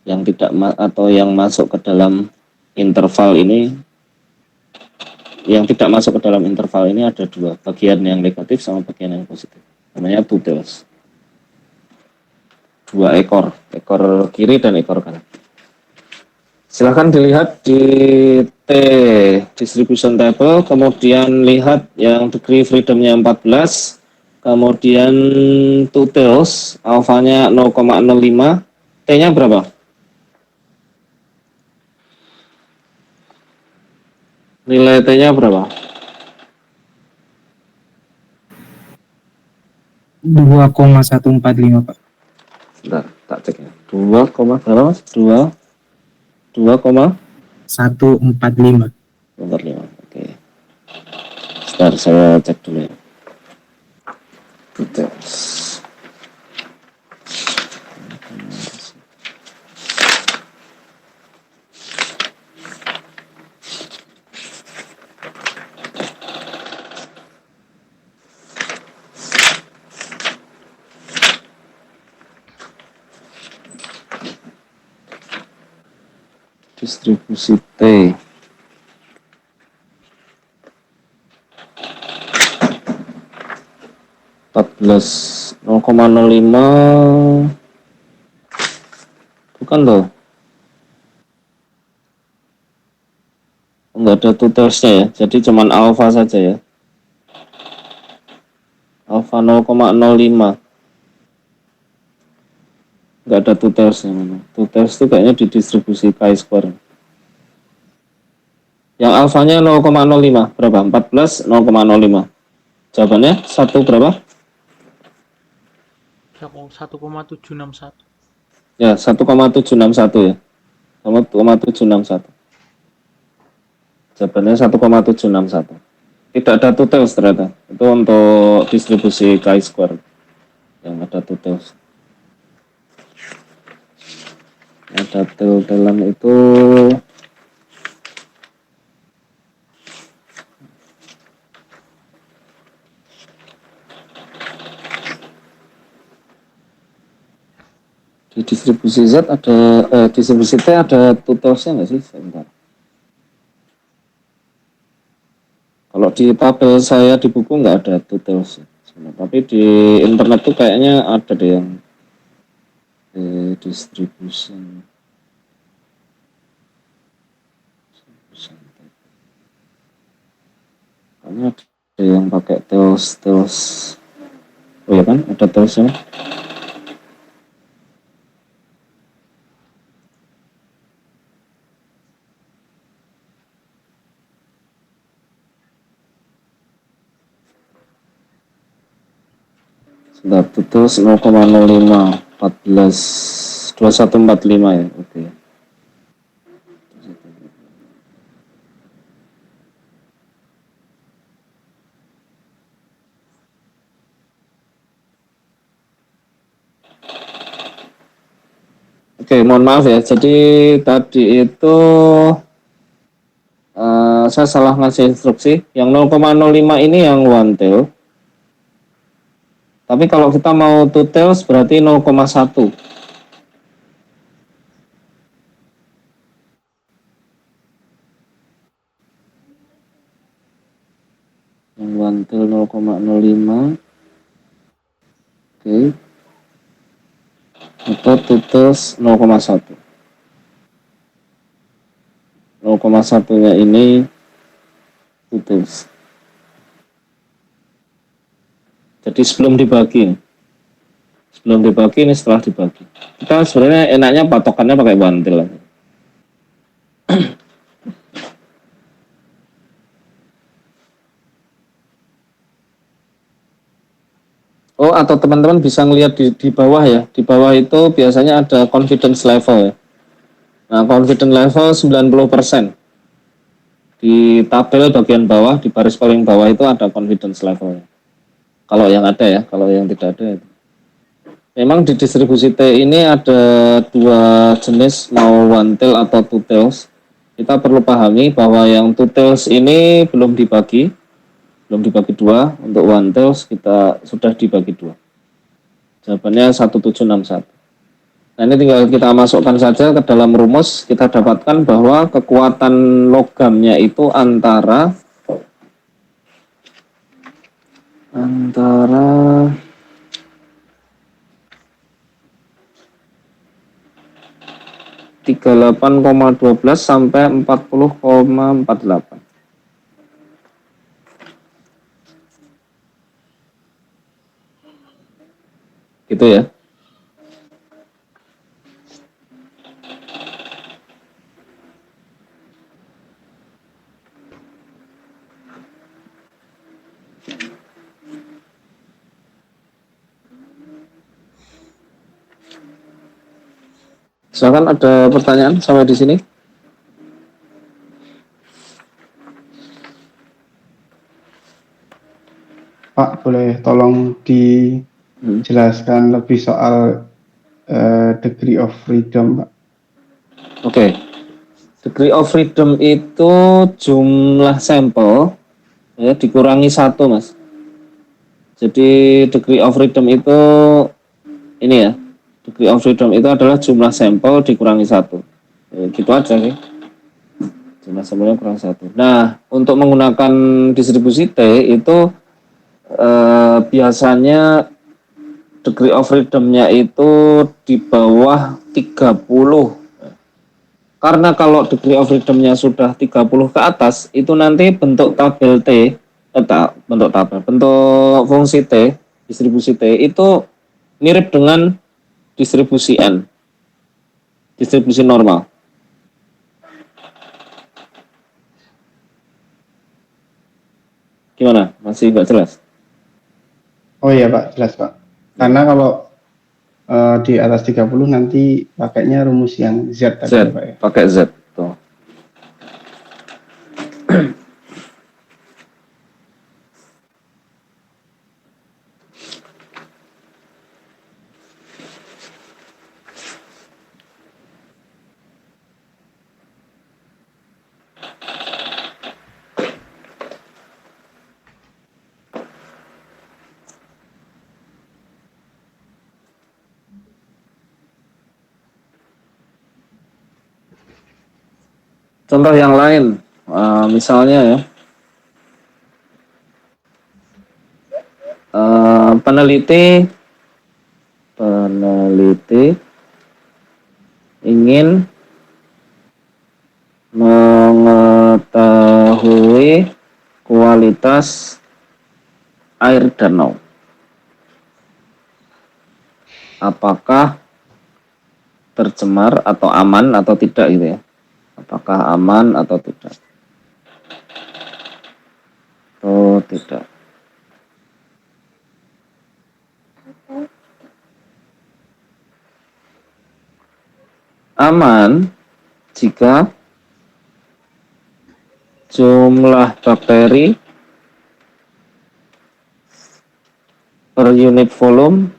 yang tidak atau yang masuk ke dalam interval ini. Yang tidak masuk ke dalam interval ini ada dua, bagian yang negatif sama bagian yang positif, namanya two tails, dua ekor kiri dan ekor kanan. Silahkan dilihat di T distribution table, kemudian lihat yang degree freedomnya 14, kemudian two tails alfanya 0,05, T-nya berapa? Nilai T-nya berapa? 2,145 Pak. Bentar, tak cek ya. 2, berapa mas? 145. 2,45. Oke. Sebentar, saya cek dulu ya. Details. Distribusi T. -14, 0,05 bukan loh, enggak ada tutorsnya ya, jadi cuman alpha saja ya, alpha 0,05, enggak ada tutorsnya. Tutors itu kayaknya di distribusi chi-square. Yang alfanya 0,05 berapa? 14, 0,05. Jawabannya 1 berapa? 1,761. Ya, 1,761 ya. 1,761. Jawabannya 1,761. Tidak ada tutels ternyata. Itu untuk distribusi chi-square yang ada tutels. Ada tel-telan itu di distribusi Z ada distribusi T ada tutelsnya nggak sih? Sebentar. Kalau di tabel saya di buku nggak ada tutels, tapi di internet tuh kayaknya ada deh yang distribution. Kayaknya ada yang pakai tels. Oh ya kan, ada telsnya. Sudah putus 0,05 14 2145 ya. Oke. Oke, mohon maaf ya. Jadi tadi itu saya salah ngasih instruksi. Yang 0,05 ini yang one tail. Tapi kalau kita mau two tails berarti 0,1. Yang one tail 0,05. Oke. Atau two tails 0,1. 0,1-nya ini putus. Jadi sebelum dibagi ini setelah dibagi. Kita sebenarnya enaknya patokannya pakai bantil. Oh, atau teman-teman bisa ngelihat di bawah ya. Di bawah itu biasanya ada confidence level ya. Nah, confidence level 90%. Di tabel bagian bawah, di baris paling bawah itu ada confidence level. Kalau yang ada ya, kalau yang tidak ada itu. Memang di distribusi T ini ada dua jenis, mau one tail atau two tails. Kita perlu pahami bahwa yang two tails ini belum dibagi dua. Untuk one tails kita sudah dibagi dua. Jawabannya 1761. Nah, ini tinggal kita masukkan saja ke dalam rumus. Kita dapatkan bahwa kekuatan logamnya itu antara 38,12 sampai 40,48. Gitu ya. Silakan, ada pertanyaan sampai di sini? Pak, boleh tolong dijelaskan lebih soal degree of freedom, Pak? Oke. Degree of freedom itu jumlah sampel ya dikurangi 1, Mas. Jadi degree of freedom itu ini ya. Degree of freedom itu adalah jumlah sampel dikurangi 1. Ya, gitu aja nih. Jumlah sampelnya kurang 1. Nah, untuk menggunakan distribusi T itu biasanya degree of freedom-nya itu di bawah 30. Karena kalau degree of freedom-nya sudah 30 ke atas, itu nanti bentuk tabel T, bentuk fungsi T, distribusi T itu mirip dengan distribusi N, distribusi normal. Gimana? Masih nggak jelas? Oh iya Pak, jelas Pak. Karena kalau di atas 30 nanti pakainya rumus yang Z tadi Z, Pak ya. pakai Z. Tuh. Contoh yang lain, misalnya ya, peneliti ingin mengetahui kualitas air danau. Apakah tercemar atau aman atau tidak gitu ya. Apakah aman atau tidak? Atau tidak. Aman jika jumlah bakteri per unit volume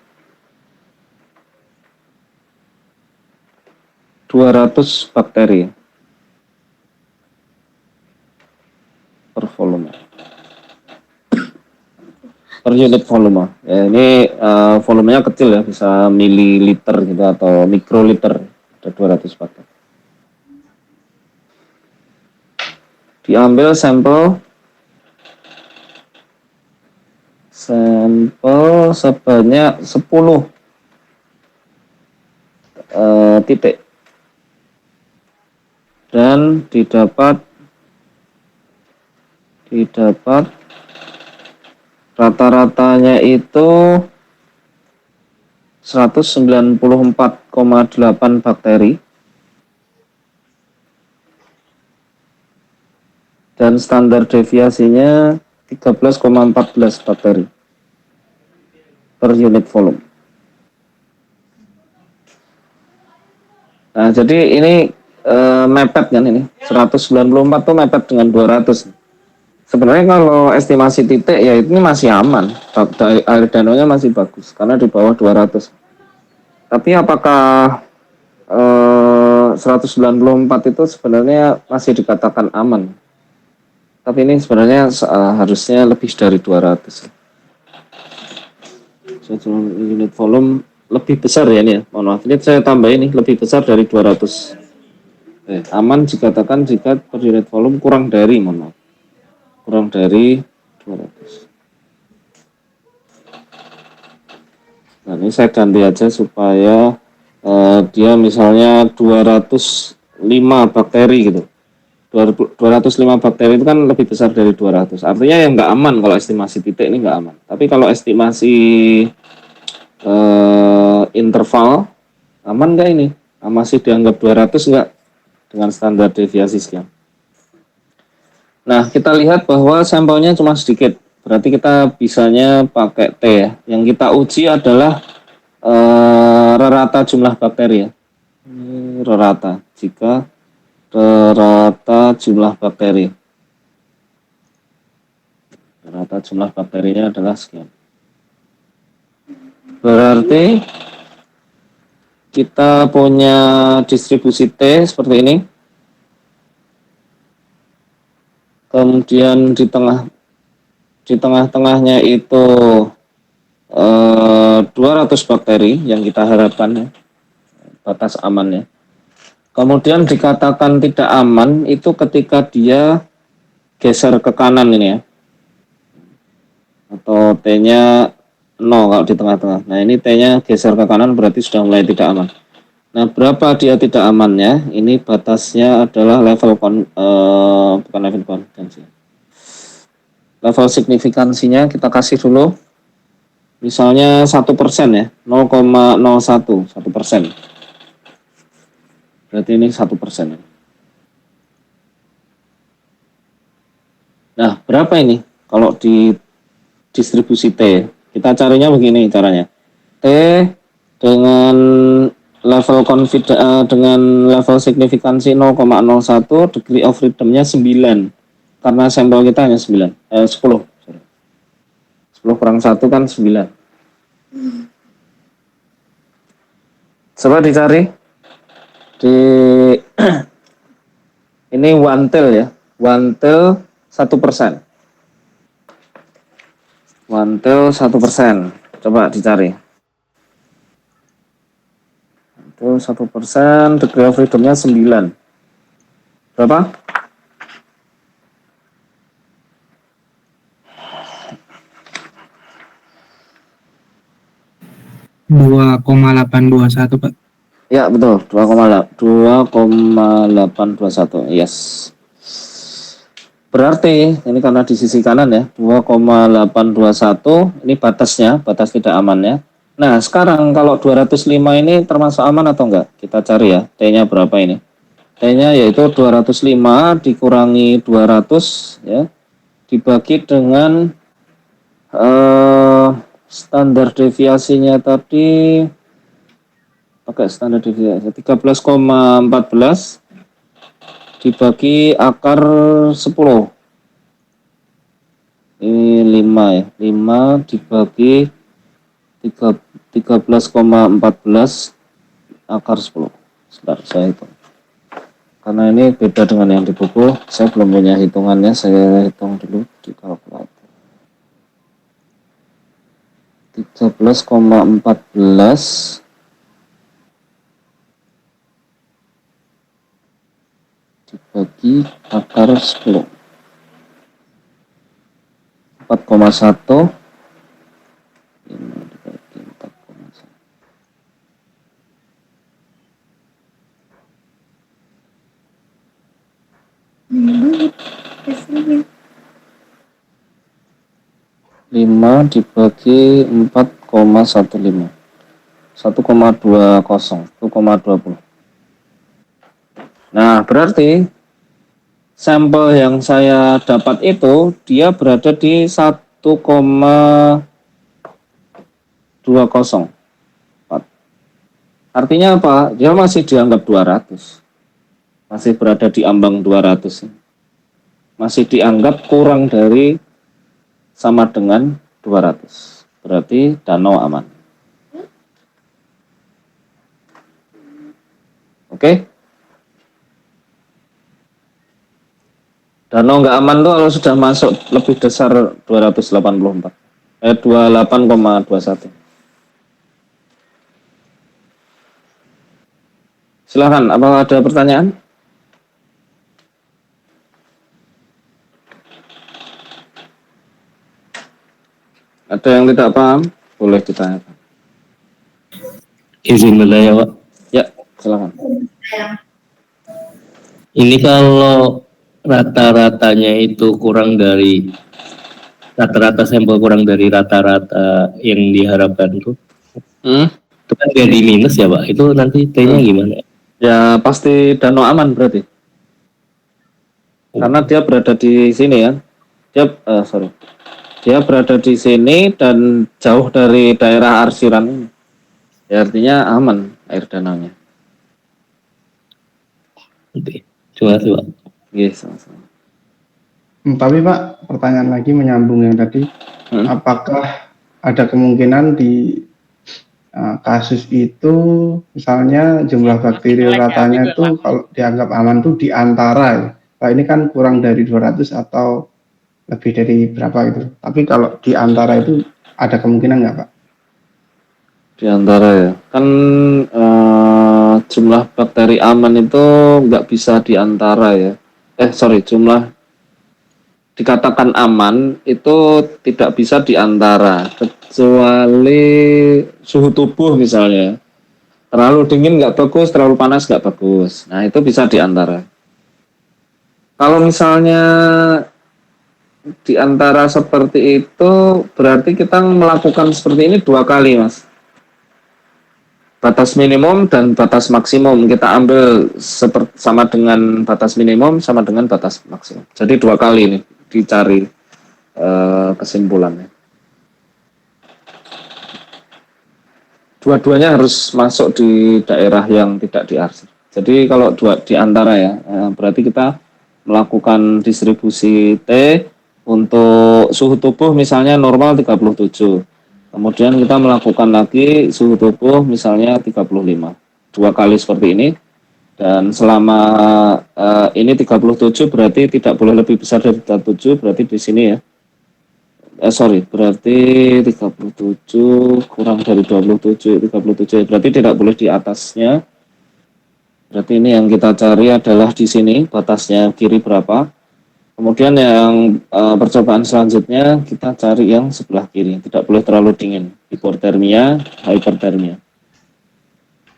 200 bakteri per volume. Per unit volume. Ya, ini volumenya kecil ya, bisa mililiter gitu atau mikroliter. Ada 200 bakteri. Diambil sampel sebanyak 10 titik. dan didapat rata-ratanya itu 194,8 bakteri dan standar deviasinya 13,14 bakteri per unit volume. Nah, jadi ini mepet kan ini. 194 tuh mepet dengan 200. Sebenarnya kalau estimasi titik ya ini masih aman. Air danaunya masih bagus karena di bawah 200. Tapi apakah 194 itu sebenarnya masih dikatakan aman? Tapi ini sebenarnya harusnya lebih dari 200. Unit volume lebih besar ya ini ya. Mohon maaf, ini saya tambah ini lebih besar dari 200. Aman dikatakan jika per unit volume kurang dari 200. Nah, ini saya ganti aja supaya dia misalnya 205 bakteri gitu. 205 bakteri itu kan lebih besar dari 200. Artinya yang nggak aman kalau estimasi titik ini nggak aman. Tapi kalau estimasi interval aman nggak ini? Masih dianggap 200 nggak dengan standar deviasi sekian? Nah, kita lihat bahwa sampelnya cuma sedikit. Berarti kita bisanya pakai T ya. Yang kita uji adalah rata jumlah bakteri ya. Ini rata. Jika rata jumlah bakteri. Rata jumlah bakterinya adalah sekian. Berarti kita punya distribusi T seperti ini. Kemudian di tengah-tengahnya itu 200 bakteri yang kita harapkan ya, batas amannya. Kemudian dikatakan tidak aman itu ketika dia geser ke kanan ini ya, atau T-nya 0 kalau di tengah-tengah. Nah, ini T-nya geser ke kanan berarti sudah mulai tidak aman. Nah, berapa dia tidak amannya? Ini batasnya adalah bukan level konvensi. Level signifikansinya kita kasih dulu, misalnya 1% ya, 0,01, 1%. Berarti ini 1%. Nah, berapa ini kalau di distribusi T? Kita carinya begini caranya. T dengan level dengan level signifikansi 0,01, degree of freedom-nya 9. Karena sampel kita hanya 10. 10 kurang 1 kan 9. Coba dicari di ini one tail ya. One tail 1%. One tail 1%. Coba dicari. Itu 1%, degree of freedom-nya 9. Berapa? 2,821 Pak. Ya betul, 2,821. Yes. Berarti ini karena di sisi kanan ya, 2,821 ini batasnya, batas tidak amannya. Nah, sekarang kalau 205 ini termasuk aman atau enggak? Kita cari ya, T-nya berapa ini? T-nya yaitu 205 dikurangi 200 ya, dibagi dengan standar deviasinya tadi, pakai standar deviasi 13,14 dibagi akar 10. Ini 5 ya. 5 dibagi 13,14 akar 10. Sebentar, saya hitung. Karena ini beda dengan yang di buku, saya belum punya hitungannya, saya hitung dulu di kalkulator. 13,14 dibagi akar 10. 4,1 dibagi 4,1. Lima dibagi 4,15. 1,20. 1,20. Nah, berarti sampel yang saya dapat itu dia berada di 1,20. Artinya apa? Dia masih dianggap 200. Masih berada di ambang 200. Masih dianggap kurang dari sama dengan 200. Berarti danau aman. Oke? Danau nggak aman tuh kalau sudah masuk lebih besar 284. 28,21. Silahkan, apakah ada pertanyaan? Ada yang tidak paham? Boleh ditanyakan. Izin bertanya, Pak. Ya, silakan. Ini kalau rata-ratanya itu kurang dari rata-rata sampel kurang dari rata-rata yang diharapkan itu kan jadi minus ya, Pak. Itu nanti T-nya gimana? Ya pasti danau aman berarti. Karena dia berada di sini ya. Dia berada di sini dan jauh dari daerah arsiran ini. Ya, artinya aman air danaunya. Oke. Terima kasih, Pak. Yes, sama-sama. Tapi Pak, pertanyaan lagi menyambung yang tadi, apakah ada kemungkinan di kasus itu misalnya jumlah bakteri ratanya itu kalau dianggap aman itu di antara ya. Pak, ini kan kurang dari 200 atau lebih dari berapa gitu. Tapi kalau di antara itu ada kemungkinan nggak Pak? Di antara ya. Kan jumlah bakteri aman itu nggak bisa di antara ya. Jumlah dikatakan aman itu tidak bisa di antara, kecuali suhu tubuh misalnya. Terlalu dingin nggak bagus, terlalu panas nggak bagus. Nah, itu bisa di antara. Kalau misalnya di antara seperti itu, berarti kita melakukan seperti ini 2 kali, Mas. Batas minimum dan batas maksimum kita ambil sama dengan batas minimum sama dengan batas maksimum. Jadi 2 kali ini dicari kesimpulannya. Dua-duanya harus masuk di daerah yang tidak diarsir. Jadi kalau di antara ya, berarti kita melakukan distribusi T untuk suhu tubuh misalnya normal 37. Kemudian kita melakukan lagi suhu tubuh misalnya 35. 2 kali seperti ini. Dan selama ini 37 berarti tidak boleh lebih besar dari 37, berarti di sini ya. Berarti 37 kurang dari 27, 37 berarti tidak boleh di atasnya. Berarti ini yang kita cari adalah di sini batasnya kiri berapa. Kemudian yang percobaan selanjutnya kita cari yang sebelah kiri, tidak boleh terlalu dingin, hipotermia, hypertermia.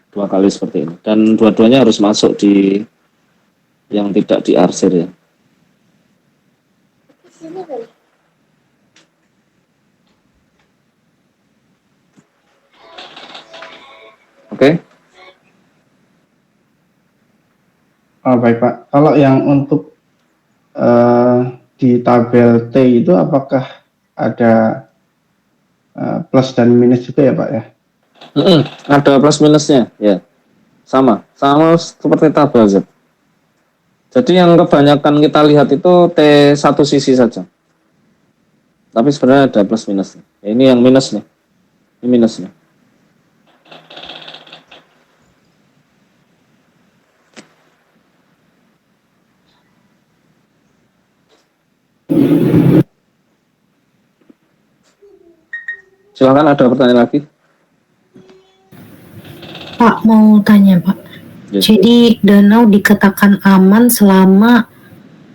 2 kali seperti ini, dan dua-duanya harus masuk di yang tidak diarsir ya. Oke. Oh, baik Pak. Kalau yang untuk di tabel T itu apakah ada plus dan minus juga ya Pak ya? Ada plus minusnya ya. Sama seperti tabel Z. Jadi yang kebanyakan kita lihat itu T satu sisi saja. Tapi sebenarnya ada plus minusnya. Ya, ini yang minus nih. Ini minusnya. Silakan, ada pertanyaan lagi? Pak, mau tanya Pak. Yes. Jadi danau dikatakan aman selama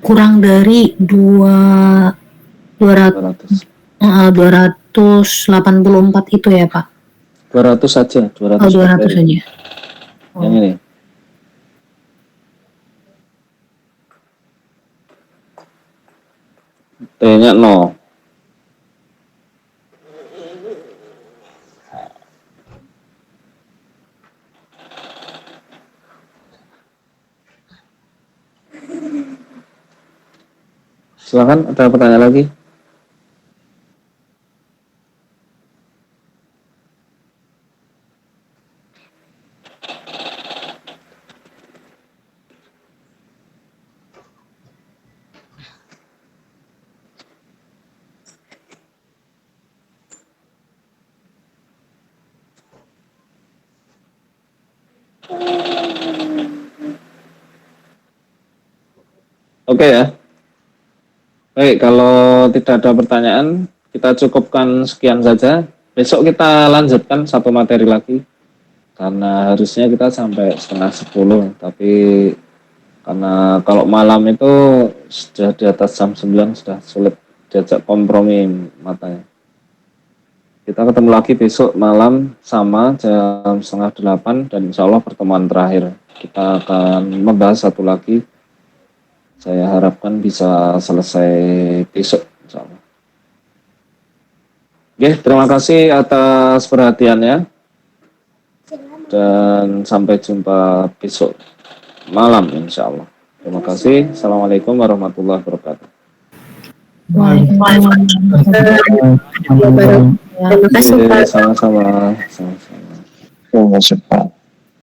kurang dari 284 itu ya Pak? 200 saja. 200 200 saja. Yang ini. T-nya 0. Silakan, ada pertanyaan lagi? Oke ya. Baik, kalau tidak ada pertanyaan, kita cukupkan sekian saja. Besok kita lanjutkan satu materi lagi. Karena harusnya kita sampai 9:30, tapi karena kalau malam itu sudah di atas jam 9 sudah sulit diajak kompromi matanya. Kita ketemu lagi besok malam sama jam 7:30 dan insya Allah pertemuan terakhir. Kita akan membahas satu lagi. Saya harapkan bisa selesai besok, insya Allah. Oke, terima kasih atas perhatiannya. Dan sampai jumpa besok malam, insya Allah. Terima kasih. Assalamualaikum warahmatullahi wabarakatuh. Terima kasih Pak. Sama-sama. Terima kasih Pak.